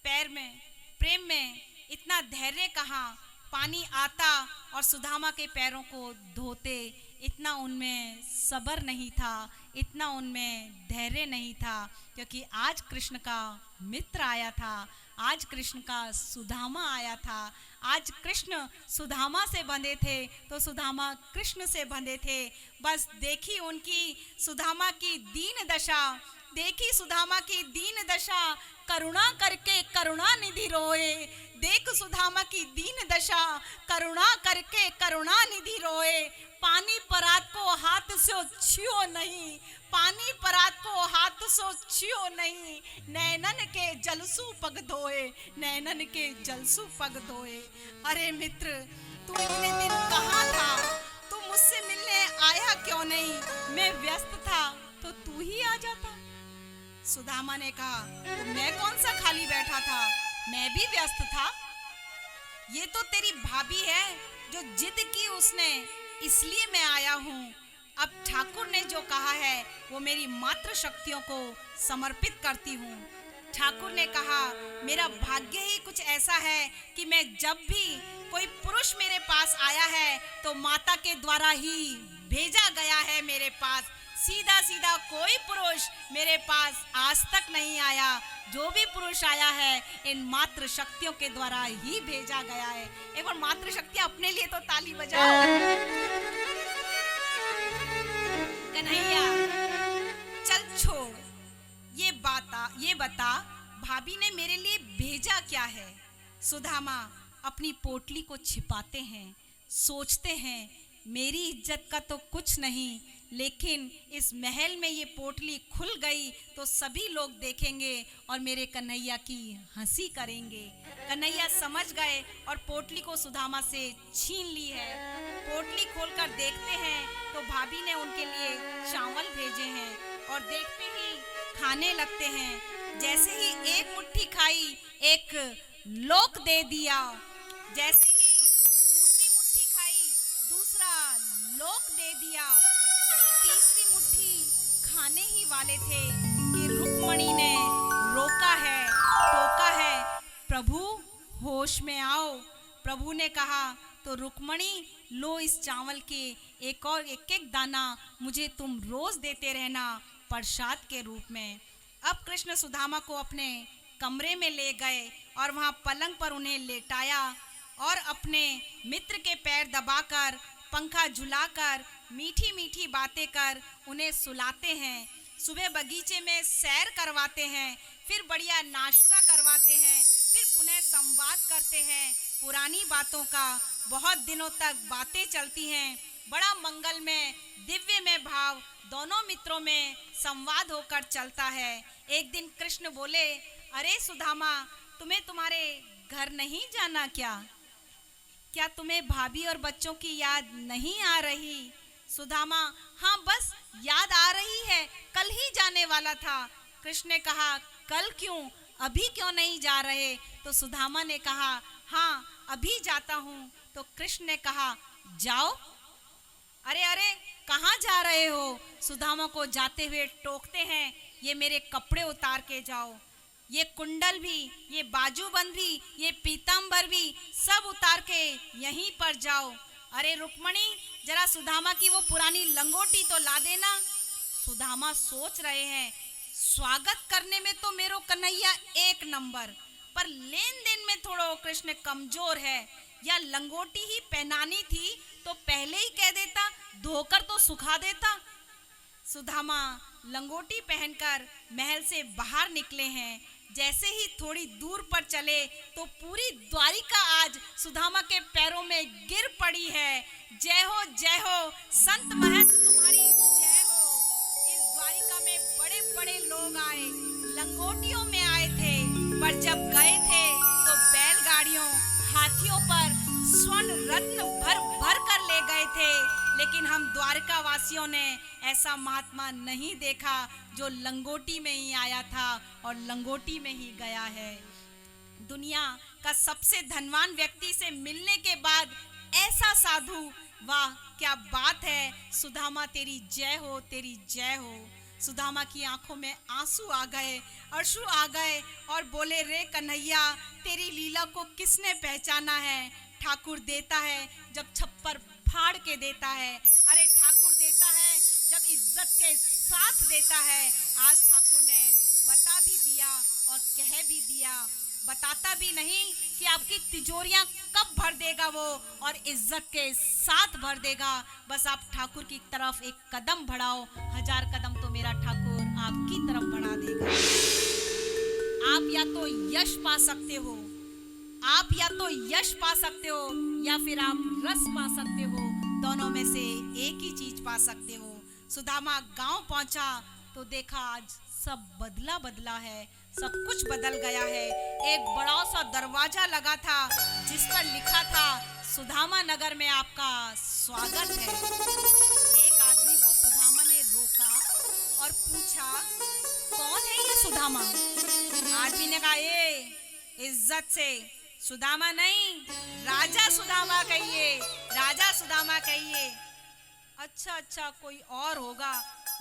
पैर में प्रेम में इतना धैर्य कहाँ, पानी आता और सुदामा के पैरों को धोते, इतना उनमें सब्र नहीं था, इतना उनमें धैर्य नहीं था, क्योंकि आज कृष्ण का मित्र आया था, आज कृष्ण का सुदामा आया था। आज कृष्ण सुदामा से बंधे थे तो सुदामा कृष्ण से बंधे थे। बस देखी उनकी सुदामा की दीन दशा, देखी सुदामा की दीन दशा, करुणा करके करुणा निधि रोए। देख सुदामा की दीन दशा, करुणा करके करुणा निधि रोए। पानी परात को हाथ से छियो नहीं, पानी परात को हाथ से छियो नहीं, नैनन के जलसू पग धोए, नैनन के जलसू पग धोए। अरे मित्र, तू इतने दिन कहाँ था? तू मुझसे मिलने आया क्यों नहीं? मैं व्यस्त था तो तू ही आ जाता। सुदामा ने कहा, तो मैं कौन सा खाली बैठा था, मैं भी व्यस्त था। ये तो तेरी भाभी है जो जिद की उसने, इसलिए मैं आया हूँ। अब ठाकुर ने जो कहा है वो मेरी मात्र शक्तियों को समर्पित करती हूँ। ठाकुर ने कहा, मेरा भाग्य ही कुछ ऐसा है कि मैं जब भी कोई पुरुष मेरे पास आया है तो माता के द्वारा ही भेजा गया है मेरे पास। सीधा सीधा कोई पुरुष मेरे पास आज तक नहीं आया। जो भी पुरुष आया है इन मात्र शक्तियों के द्वारा ही भेजा गया है। एक बार मात्र शक्तियां अपने लिए तो ताली बजाओ। कन्हैया चल छोड़, ये बता भाभी ने मेरे लिए भेजा क्या है। सुदामा अपनी पोटली को छिपाते हैं, सोचते हैं मेरी इज्जत का तो कुछ नहीं, लेकिन इस महल में ये पोटली खुल गई तो सभी लोग देखेंगे और मेरे कन्हैया की हंसी करेंगे। कन्हैया समझ गए और पोटली को सुदामा से छीन ली है। पोटली खोलकर देखते हैं तो भाभी ने उनके लिए चावल भेजे हैं और देखते ही खाने लगते हैं। जैसे ही एक मुट्ठी खाई, एक लोक दे दिया। जैसे ही दूसरी मुट्ठी खाई, दूसरा लोक दे दिया। तीसरी मुट्ठी खाने ही वाले थे कि रुक्मणी ने रोका है, टोका है, प्रभु होश में आओ। प्रभु ने कहा, तो रुक्मणी लो इस चावल के एक और एक दाना मुझे तुम रोज देते रहना प्रसाद के रूप में। अब कृष्ण सुदामा को अपने कमरे में ले गए और वहाँ पलंग पर उन्हें लेटाया और अपने मित्र के पैर दबाकर, पंखा झुलाकर, मीठी मीठी बातें कर उन्हें सुलाते हैं। सुबह बगीचे में सैर करवाते हैं, फिर बढ़िया नाश्ता करवाते हैं, फिर पुनः संवाद करते हैं पुरानी बातों का। बहुत दिनों तक बातें चलती हैं। बड़ा मंगल में, दिव्य में भाव दोनों मित्रों में संवाद होकर चलता है। एक दिन कृष्ण बोले, अरे सुदामा, तुम्हें तुम्हारे घर नहीं जाना क्या? क्या तुम्हें भाभी और बच्चों की याद नहीं आ रही? सुदामा, हाँ बस याद आ रही है, कल ही जाने वाला था। कृष्ण ने कहा, कल क्यों, अभी क्यों नहीं जा रहे? तो सुदामा ने कहा, हाँ अभी जाता हूँ। तो कृष्ण ने कहा, जाओ। अरे अरे कहाँ जा रहे हो? सुदामा को जाते हुए टोकते हैं, ये मेरे कपड़े उतार के जाओ, ये कुंडल भी, ये बाजूबंद भी, ये पीतांबर भी सब उतार के यहीं पर जाओ। अरे रुक्मणी, जरा सुदामा की वो पुरानी लंगोटी तो ला देना। सुदामा सोच रहे हैं, स्वागत करने में तो मेरो कन्हैया एक नंबर, पर लेन देन में थोड़ा कृष्ण कमजोर है। या लंगोटी ही पहनानी थी तो पहले ही कह देता, धोकर तो सुखा देता। सुदामा लंगोटी पहनकर महल से बाहर निकले हैं। जैसे ही थोड़ी दूर पर चले तो पूरी द्वारिका आज सुदामा के पैरों में गिर पड़ी है। जय हो संत महंत तुम्हारी जय हो। इस द्वारिका में बड़े लोग आए, लंगोटियों में आए थे, पर जब गए थे तो बैलगाड़ियों, हाथियों पर स्वर्ण रत्न भर भर कर ले गए थे। लेकिन हम द्वारका वासियों ने ऐसा महात्मा नहीं देखा जो लंगोटी में ही आया था और लंगोटी में ही गया है। दुनिया का सबसे धनवान व्यक्ति से मिलने के बाद ऐसा साधु, वाह क्या बात है। सुदामा तेरी जय हो, तेरी जय हो। सुदामा की आंखों में आंसू आ गए, अश्रु आ गए और बोले, रे कन्हैया, तेरी लीला को किसने पहचाना है। ठाकुर देता है जब छप्पर फाड़ के देता है। अरे ठाकुर देता है जब इज्जत के साथ देता है। आज ठाकुर ने बता भी दिया और कह भी दिया, बताता भी नहीं कि आपकी तिजोरियां कब भर देगा वो, और इज्जत के साथ भर देगा। बस आप ठाकुर की तरफ एक कदम बढ़ाओ, 1000 कदम तो मेरा ठाकुर आपकी तरफ बढ़ा देगा। आप या तो यश पा सकते हो, आप या तो यश पा सकते हो, या फिर आप रस पा सकते हो। दोनों में से एक ही चीज पा सकते हो। सुदामा गांव पहुंचा तो देखा आज सब बदला बदला है, सब कुछ बदल गया है। एक बड़ा सा दरवाजा लगा था जिस पर लिखा था, सुदामा नगर में आपका स्वागत है। एक आदमी को सुदामा ने रोका और पूछा, कौन है ये सुदामा। आदमी ने कहा, ये इज्जत से सुदामा नहीं, राजा सुदामा कहिए, राजा सुदामा कहिए। अच्छा अच्छा, कोई और होगा।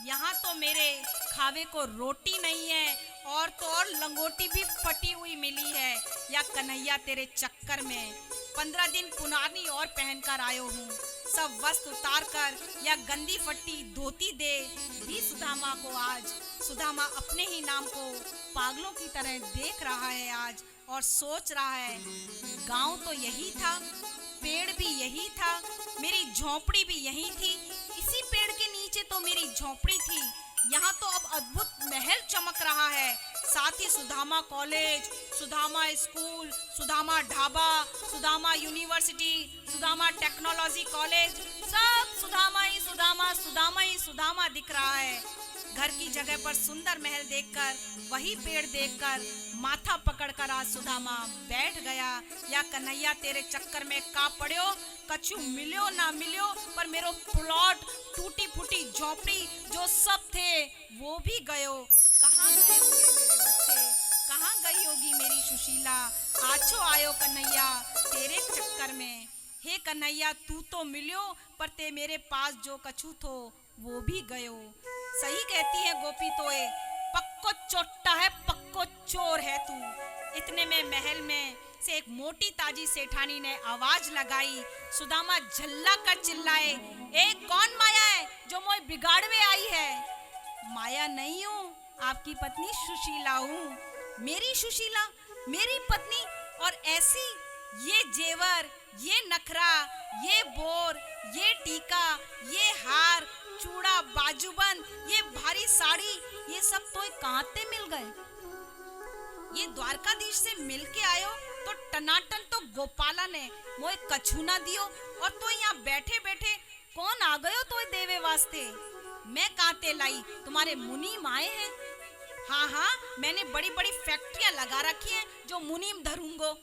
यहाँ तो मेरे खावे को रोटी नहीं है, और तो और लंगोटी भी फटी हुई मिली है। या कन्हैया तेरे चक्कर में 15 दिन पुरानी और पहनकर आयो हूँ। सब वस्त्र उतार कर या गंदी फट्टी धोती दे दी सुदामा को आज। सुदामा अपने ही नाम को पागलों की तरह देख रहा है आज, और सोच रहा है, गांव तो यही था, पेड़ भी यही था, मेरी झोंपड़ी भी यही थी, इसी पेड़ के नीचे तो मेरी झोंपड़ी थी। यहाँ तो अब अद्भुत महल चमक रहा है। साथ ही Sudama college, Sudama school, Sudama dhaba, Sudama university, Sudama technology college, सब सुदामा ही सुदामा, सुदामा ही सुदामा दिख रहा है। घर की जगह पर सुंदर महल देखकर, वही पेड़ देखकर माथा पकड़कर आज सुदामा बैठ गया। या कन्हैया तेरे चक्कर में का पड़ियो, कछु मिलियो ना मिलियो, पर मेरो प्लॉट, टूटी फूटी झोपड़ी जो सब थे वो भी गयो। कहाँ गए होंगे मेरे बच्चे, कहाँ गई होगी मेरी सुशीला। आछो आयो कन्हैया तेरे चक्कर में। हे कन्हैया तू तो मिलियो, पर ते मेरे पास जो कछु थो वो भी गयो। सही कहती है गोपी तोए, पक्को चोट्टा है, पक्को चोर है तू। इतने में महल में से एक मोटी ताजी सेठानी ने आवाज लगाई। सुदामा झल्ला कर चिल्लाए, ए कौन माया है जो मोय बिगाड़वे आई है। माया नहीं हूँ, आपकी पत्नी सुशीला हूँ। मेरी सुशीला, मेरी पत्नी, और ऐसी ये जेवर, ये नखरा, ये बोर, ये टीका, ये हार, चूड़ा, बाजूबंद, ये भारी साड़ी, ये सब तो कहाँ ते मिल गए। ये द्वारकाधीश से मिल के आयो तो टनाटन तो गोपाला ने मोए कछु ना दियो, और तो यहाँ बैठे बैठे कौन आ गयो तो देवे वास्ते। मैं कांते लाई, तुम्हारे मुनीम आए हैं। हाँ हाँ, मैंने बड़ी बड़ी फैक्ट्रियां लगा रखी हैं जो मुनीम धरूंगो।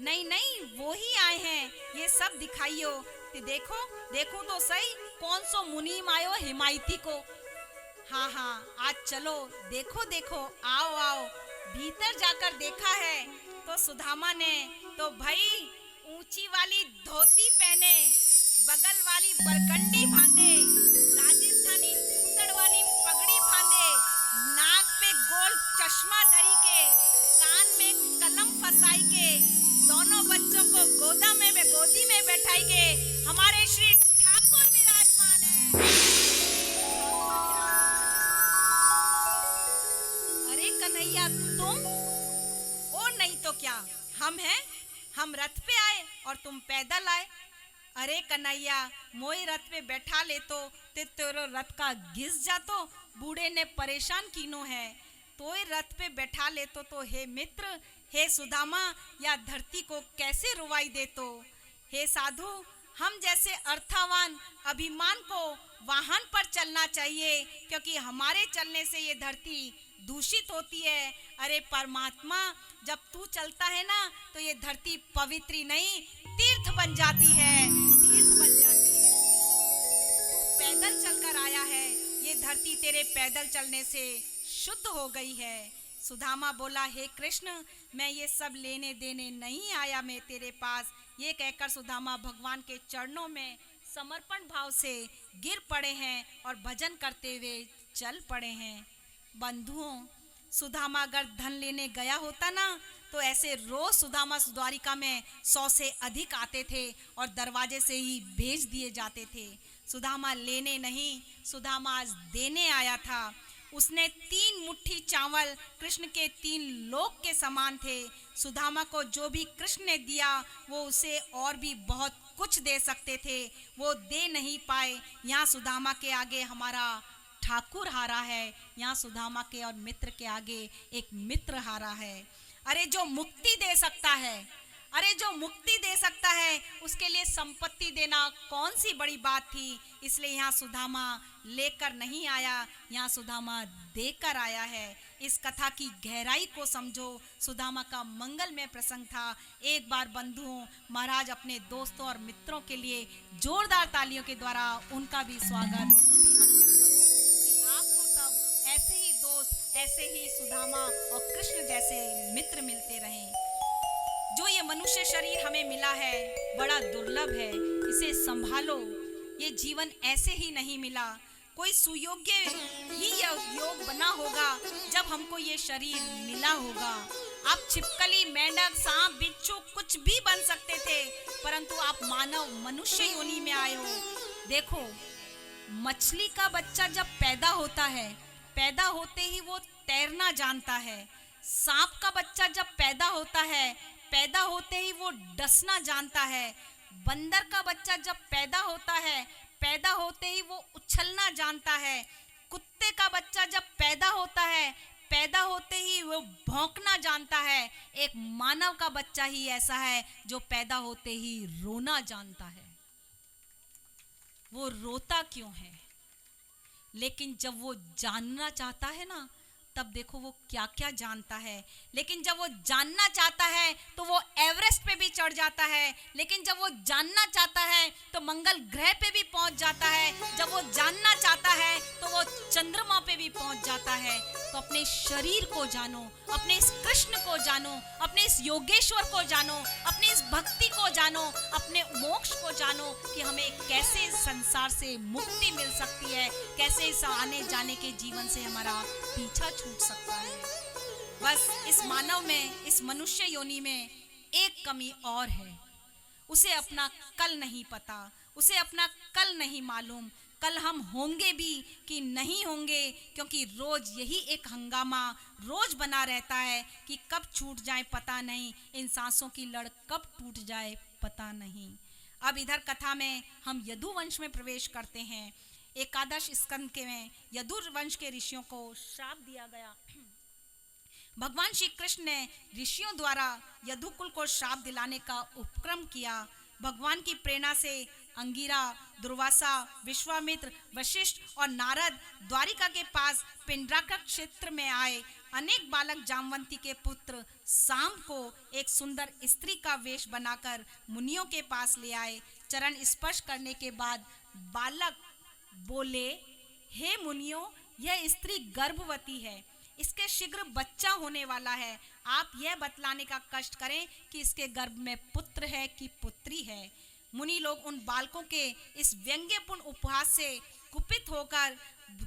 नहीं नहीं, वो ही आए हैं, ये सब दिखाइयो। देखो देखो तो सही, कौन सो मुनीम आयो हिमायती को। हाँ हाँ, आज चलो देखो देखो, आओ आओ। भीतर जाकर देखा है तो सुदामा ने तो भाई ऊंची वाली धोती पहने, बगल वाली बरगंडी बांधे, राजस्थानी चूतड़ वाली पगड़ी बांधे, नाक पे गोल चश्मा धरी के, कान में कलम फसाई के, दोनों बच्चों को गोदी में बैठाई के हमारे श्री ठाकुर विराजमान है। अरे कन्हैया तुम, और नहीं तो क्या, हम हैं, हम रथ पे आए और तुम पैदल आए। अरे कन्हैया मोई रथ पे बैठा ले तो तेरो रथ का घिस जातो, बूढ़े ने परेशान कीनो है। तोय रथ पे बैठा ले तो हे मित्र, हे सुदामा, या धरती को कैसे रुवाई दे तो। हे साधु, हम जैसे अर्थावान अभिमान को वाहन पर चलना चाहिए, क्योंकि हमारे चलने से ये धरती दूषित होती है। अरे परमात्मा, जब तू चलता है ना तो ये धरती पवित्र नहीं तीर्थ बन जाती है, तीर्थ बन जाती है। तू पैदल चलकर आया है, ये धरती तेरे पैदल चलने से शुद्ध हो गई है। सुदामा बोला, हे कृष्ण, मैं ये सब लेने देने नहीं आया मैं तेरे पास। ये कहकर सुदामा भगवान के चरणों में समर्पण भाव से गिर पड़े हैं और भजन करते हुए चल पड़े हैं। बंधुओं, सुदामा अगर धन लेने गया होता ना तो ऐसे रोज सुदामा द्वारिका में 100 से अधिक आते थे और दरवाजे से ही भेज दिए जाते थे। सुदामा लेने नहीं, सुदामा आज देने आया था। उसने 3 मुट्ठी चावल कृष्ण के 3 लोक के समान थे। सुदामा को जो भी कृष्ण ने दिया वो उसे और भी बहुत कुछ दे सकते थे, वो दे नहीं पाए। यहाँ सुदामा के आगे हमारा ठाकुर हारा है, यहाँ सुदामा के और मित्र के आगे एक मित्र हारा है। अरे जो मुक्ति दे सकता है, अरे जो मुक्ति दे सकता है, उसके लिए संपत्ति देना कौन सी बड़ी बात थी। इसलिए यहाँ सुदामा लेकर नहीं आया, यहाँ सुदामा देकर आया है। इस कथा की गहराई को समझो। सुदामा का मंगलमय प्रसंग था। एक बार बंधुओं, महाराज अपने दोस्तों और मित्रों के लिए जोरदार तालियों के द्वारा उनका भी स्वागत कि आपको सब ऐसे ही दोस्त, ऐसे ही सुदामा और कृष्ण जैसे मित्र मिलते रहें। जो ये मनुष्य शरीर हमें मिला है बड़ा दुर्लभ है, इसे संभालो। ये जीवन ऐसे ही नहीं मिला, कोई सुयोग्य ही योग बना होगा जब हमको ये शरीर मिला होगा। आप छिपकली, मेंढक, सांप, बिच्छू कुछ भी बन सकते थे, परंतु आप मानव मनुष्य योनि में आए हो। देखो, मछली का बच्चा जब पैदा होता है, पैदा होते ही वो तैरना जानता है। सांप का बच्चा जब पैदा होता है, पैदा होते ही वो डसना जानता है। बंदर का बच्चा जब पैदा होता है, पैदा होते ही वो उछलना जानता है। कुत्ते का बच्चा जब पैदा होता है, पैदा होते ही वो भौंकना जानता है। एक मानव का बच्चा ही ऐसा है जो पैदा होते ही रोना जानता है। वो रोता क्यों है? लेकिन जब वो जानना चाहता है ना, तब देखो वो क्या क्या जानता है। लेकिन जब वो जानना चाहता है तो वो एवरेस्ट पे भी चढ़ जाता है। लेकिन जब वो जानना चाहता है तो मंगल ग्रह पे भी पहुंच जाता है। जब वो जानना चाहता है तो वो चंद्रमा पे भी पहुंच जाता है। तो अपने शरीर को जानो, अपने इस कृष्ण को जानो, अपने इस योगेश्वर को जानो, अपने इस भक्ति को जानो, अपने मोक्ष को जानो कि हमें कैसे इस संसार से मुक्ति मिल सकती है, कैसे इस आने जाने के जीवन से हमारा पीछा छूट सकता है। बस इस मानव में, इस मनुष्य योनि में एक कमी और है। उसे अपना कल नहीं पता, उसे अपना कल नहीं मालूम। कल हम होंगे भी कि नहीं होंगे, क्योंकि रोज यही एक हंगामा रोज बना रहता है कि कब छूट जाए पता नहीं, इन सांसों की लड़ कब टूट जाए पता नहीं। अब इधर कथा में हम यदुवंश में प्रवेश करते हैं। एकादश स्कंद के में यदुवंश के ऋषियों को श्राप दिया गया। भगवान श्री कृष्ण ने ऋषियों द्वारा यदुकुल को श्राप दिलाने का उपक्रम किया। भगवान की प्रेरणा से अंगिरा, दुर्वासा, विश्वामित्र, वशिष्ठ और नारद द्वारिका के पास पिंडराकट क्षेत्र में आए। अनेक बालक जामवंती के पुत्र साम को एक सुंदर स्त्री का वेश बनाकर मुनियों के पास ले आए। चरण स्पर्श करने के बाद बालक बोले, हे मुनियों, यह स्त्री गर्भवती है, इसके शीघ्र बच्चा होने वाला है। आप यह बतलाने का कष्ट करें कि इसके गर्भ में पुत्र है कि पुत्री है। मुनि लोग उन बालकों के इस व्यंग्यपूर्ण उपहास से कुपित होकर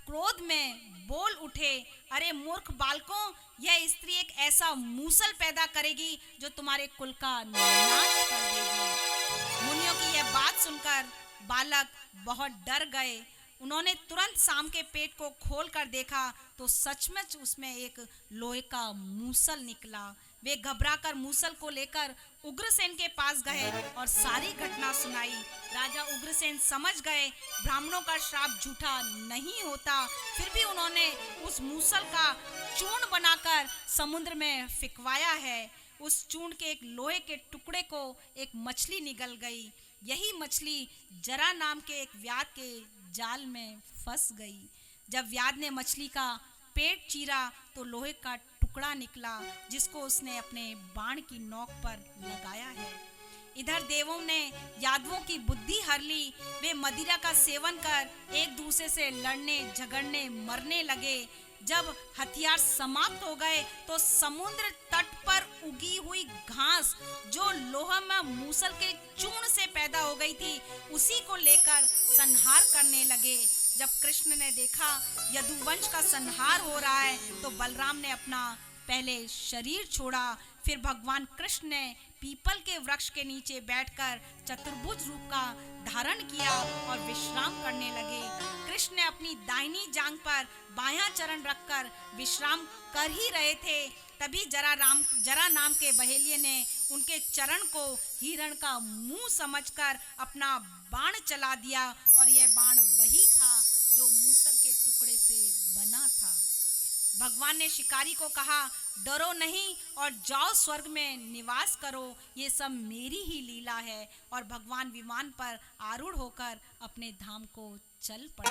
क्रोध में बोल उठे, अरे मूर्ख बालकों, यह स्त्री एक ऐसा मूसल पैदा करेगी जो तुम्हारे कुल का नाश कर देगी। मुनियों की यह बात सुनकर बालक बहुत डर गए। उन्होंने तुरंत साम के पेट को खोल कर देखा तो सचमुच उसमें एक लोहे का मूसल निकला। वे घबराकर मूसल को लेकर उग्रसेन के पास गए और सारी घटना सुनाई। राजा उग्रसेन समझ गए ब्राह्मणों का श्राप झूठा नहीं होता। फिर भी उन्होंने उस मूसल का चूर्ण बनाकर समुद्र में फिकवाया है। उस चूर्ण के एक लोहे के टुकड़े को एक मछली निगल गई। यही मछली जरा नाम के एक व्याध के जाल में फंस गई। जब व्याध ने मछली का पेट चीरा तो लोहे का टुकड़ा निकला, जिसको उसने अपने बाण की नोक पर लगाया है। इधर देवों ने यादवों की बुद्धि हर ली। वे मदिरा का सेवन कर एक दूसरे से लड़ने झगड़ने मरने लगे। जब हथियार समाप्त हो गए तो समुद्र तट पर उगी हुई घास, जो लोहा में मूसल के चूर्ण से पैदा हो गई थी, उसी को लेकर संहार करने लगे। जब कृष्ण ने देखा यदुवंश का संहार हो रहा है तो बलराम ने अपना पहले शरीर छोड़ा। फिर भगवान कृष्ण ने पीपल के वृक्ष के नीचे बैठकर चतुर्भुज रूप का धारण किया और विश्राम करने लगे। कृष्ण ने अपनी दाहिनी जांघ पर बायां चरण रखकर विश्राम कर ही रहे थे, तभी जरा नाम के बहेलिये ने उनके चरण को हिरण का मुंह समझकर अपना बाण चला दिया, और यह बाण वही था जो मूसल के टुकड़े से बना था। भगवान ने शिकारी को कहा, डरो नहीं और जाओ स्वर्ग में निवास करो, ये सब मेरी ही लीला है। और भगवान विमान पर आरूढ़ होकर अपने धाम को चल पड़े।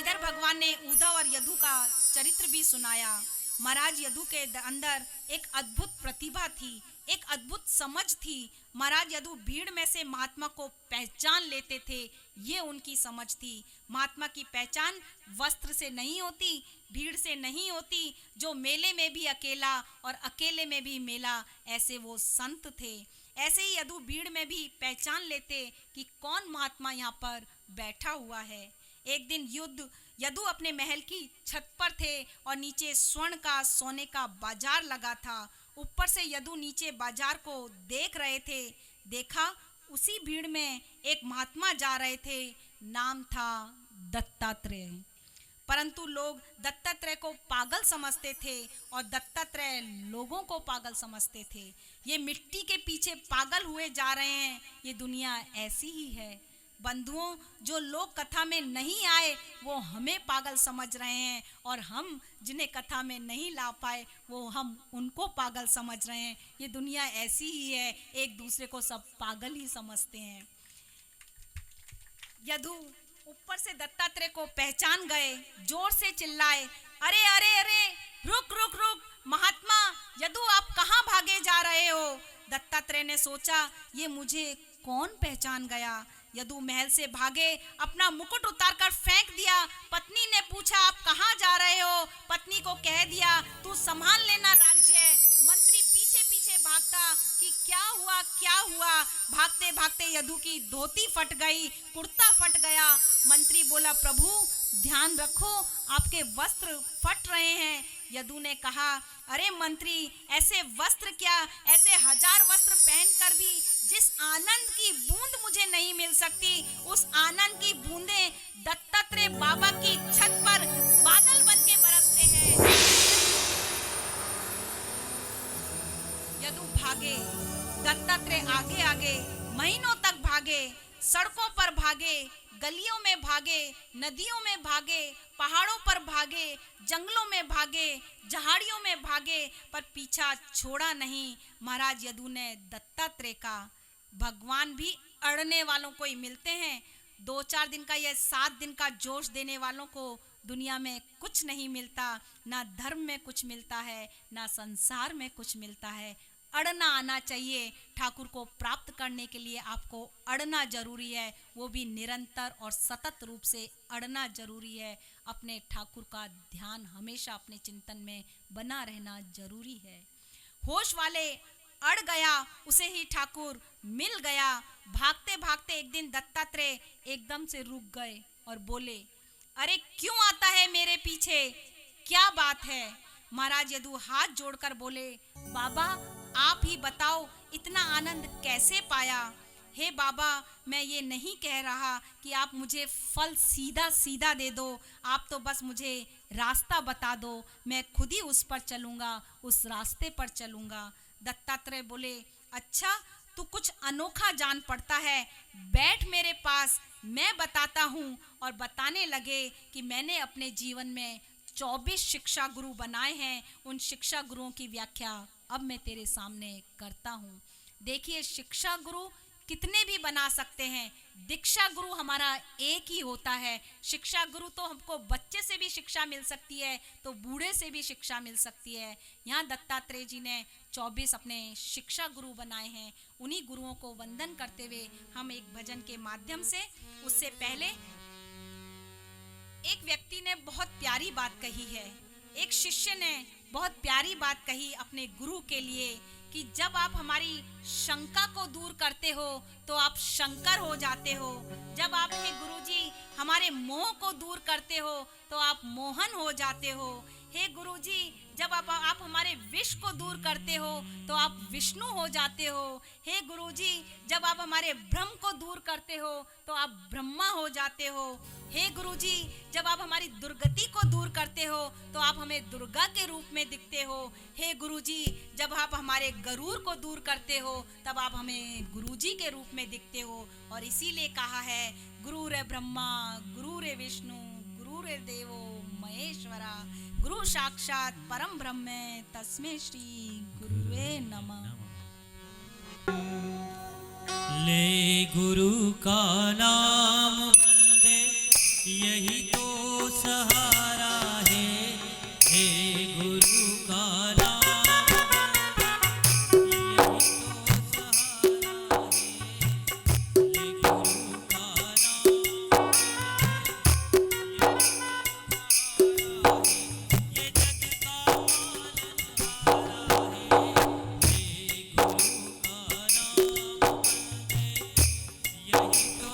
इधर भगवान ने उद्धव और यदु का चरित्र भी सुनाया। महाराज यदु के अंदर एक अद्भुत प्रतिभा थी, एक अद्भुत समझ थी। महाराज यदु भीड़ में से महात्मा को पहचान लेते थे, ये उनकी समझ थी। महात्मा की पहचान वस्त्र से नहीं होती, भीड़ से नहीं होती। जो मेले में भी अकेला और अकेले में भी मेला, ऐसे वो संत थे। ऐसे ही यदु भीड़ में भी पहचान लेते कि कौन महात्मा यहाँ पर बैठा हुआ है। एक दिन यदु अपने महल की छत पर थे और नीचे स्वर्ण का सोने का बाजार लगा था। ऊपर से यदु नीचे बाजार को देख रहे थे। देखा उसी भीड़ में एक महात्मा जा रहे थे, नाम था दत्तात्रेय। परंतु लोग दत्तात्रेय को पागल समझते थे और दत्तात्रेय लोगों को पागल समझते थे। ये मिट्टी के पीछे पागल हुए जा रहे हैं, ये दुनिया ऐसी ही है। बंधुओं, जो लोग कथा में नहीं आए वो हमें पागल समझ रहे हैं, और हम जिन्हें कथा में नहीं ला पाए वो हम उनको पागल समझ रहे हैं। ये दुनिया ऐसी ही है, एक दूसरे को सब पागल ही समझते हैं। यदु ऊपर से दत्तात्रेय को पहचान गए, जोर से चिल्लाए, अरे अरे अरे, रुक रुक रुक, महात्मा यदु आप कहाँ भागे जा रहे हो? दत्तात्रेय ने सोचा, ये मुझे कौन पहचान गया। यदु महल से भागे, अपना मुकुट उतारकर फेंक दिया। पत्नी ने पूछा, आप कहाँ जा रहे हो? पत्नी को कह दिया, तू संभाल लेना राज्य। मंत्री पीछे पीछे भागता कि क्या हुआ क्या हुआ। भागते भागते यदु की धोती फट गई, कुर्ता फट गया। मंत्री बोला, प्रभु ध्यान रखो, आपके वस्त्र फट रहे हैं। यदु ने कहा, अरे मंत्री, ऐसे वस्त्र क्या, ऐसे 1000 वस्त्र पहनकर भी जिस आनंद की बूंद मुझे नहीं मिल सकती, उस आनंद की बूंदें दत्तात्रेय बाबा की छत पर बादल बन के बरसते हैं। यदु भागे, दत्तात्रेय आगे आगे महीनों तक भागे, सड़कों पर भागे, गलियों में भागे, नदियों में भागे, पहाड़ों पर भागे, जंगलों में भागे, झाड़ियों में भागे, पर पीछा छोड़ा नहीं महाराज यदु ने दत्तात्रेय का। भगवान भी अड़ने वालों को ही मिलते हैं। 2-4 दिन का या 7 दिन का जोश देने वालों को दुनिया में कुछ नहीं मिलता। ना धर्म में कुछ मिलता है, ना संसार में कुछ मिलता है। अड़ना आना चाहिए। ठाकुर को प्राप्त करने के लिए आपको अड़ना जरूरी है, वो भी निरंतर और सतत रूप से अड़ना जरूरी है। अपने ठाकुर का ध्यान हमेशा अपने चिंतन में बना रहना जरूरी है। होश वाले अड़ गया, उसे ही ठाकुर मिल गया। भागते भागते एक दिन दत्तात्रेय एकदम से रुक गए और बोले, अरे क्यों आता है मेरे पीछे, क्या बात है? महाराज यदु हाथ जोड़कर बोले, बाबा आप ही बताओ इतना आनंद कैसे पाया? हे बाबा, मैं ये नहीं कह रहा कि आप मुझे फल सीधा सीधा दे दो, आप तो बस मुझे रास्ता बता दो, मैं खुद ही उस पर चलूँगा, उस रास्ते पर चलूँगा। दत्तात्रेय बोले, अच्छा तू कुछ अनोखा जान पड़ता है, बैठ मेरे पास, मैं बताता हूँ। और बताने लगे कि मैंने अपने जीवन में 24 शिक्षा गुरु बनाए हैं, उन शिक्षा गुरुओं की व्याख्या अब मैं तेरे सामने करता हूँ। देखिए, शिक्षा गुरु कितने भी बना सकते हैं, दीक्षा गुरु हमारा एक ही होता है। शिक्षा गुरु तो हमको बच्चे से भी शिक्षा मिल सकती है, तो बूढ़े से भी शिक्षा मिल सकती है। यहाँ दत्तात्रेय जी ने 24 अपने शिक्षा गुरु बनाए हैं। उन्हीं गुरुओं को वंदन करते हुए हम एक भजन के माध्यम से, उससे पहले एक व्यक्ति ने बहुत प्यारी बात कही है, एक शिष्य ने बहुत प्यारी बात कही अपने गुरु के लिए कि जब आप हमारी शंका को दूर करते हो तो आप शंकर हो जाते हो। जब आप हे गुरुजी हमारे मोह को दूर करते हो तो आप मोहन हो जाते हो। हे गुरुजी जब आप हमारे विष को दूर करते हो तो आप विष्णु हो जाते हो। हे गुरुजी जब आप हमारे भ्रम को दूर करते हो तो आप ब्रह्मा हो जाते हो। हे गुरुजी जब आप हमारी दुर्गति को दूर करते हो तो आप हमें दुर्गा के रूप में दिखते हो। हे गुरुजी जब आप हमारे गरूर को दूर करते हो तब आप हमें गुरुजी के रूप में दिखते हो। और इसीलिए कहा है गुरु रे ब्रह्मा गुरु रे विष्णु गुरु रे देवो महेश्वरा गुरु साक्षात परम ब्रह्म तस्मै श्री गुरुवे नमः। ले गुरु का नाम वंदे यही तो सहारा है। हे गुरु का नाम वंदे यही तो सहारा है। ले गुरु का नाम ये जग का पालनहारा है। हे गुरु का नाम वंदे यही तो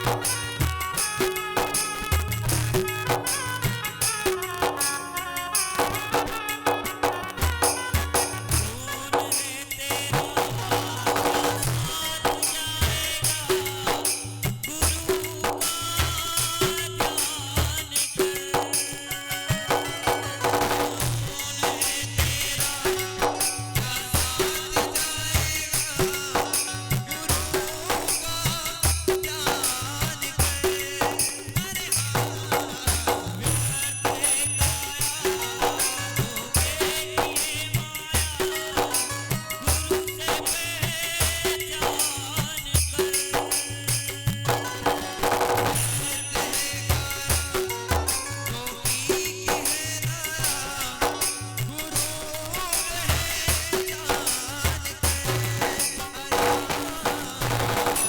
कौन है तेरा साथ जाएगा, गुरु का ध्यान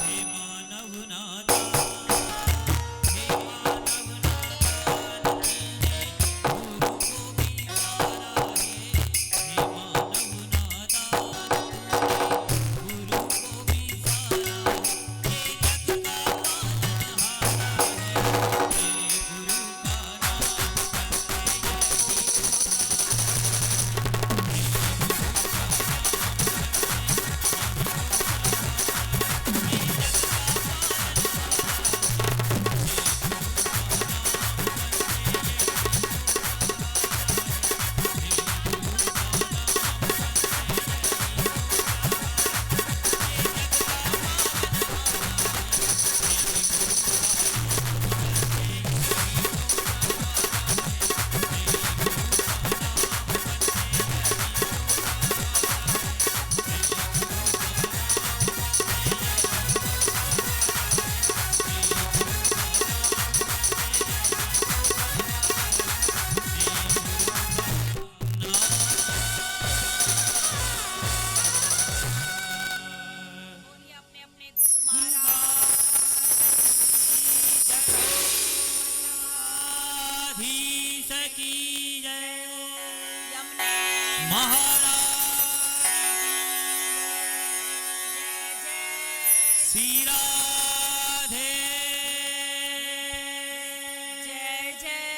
हे मानव नादान, हे मानव नादान, तूने गुरु को बिगाड़ा है। हे मानव नादान, तूने गुरु को बिगाड़ा, ये जग का पालनहारा है। हे गुरु का नाम बोलिए अपने अपने गुरु महाराज धीश की जय, यमुने महाराज जय जय श्री राधे, जय जय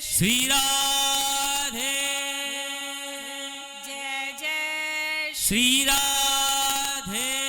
श्री राधे, जय जय श्री राधे।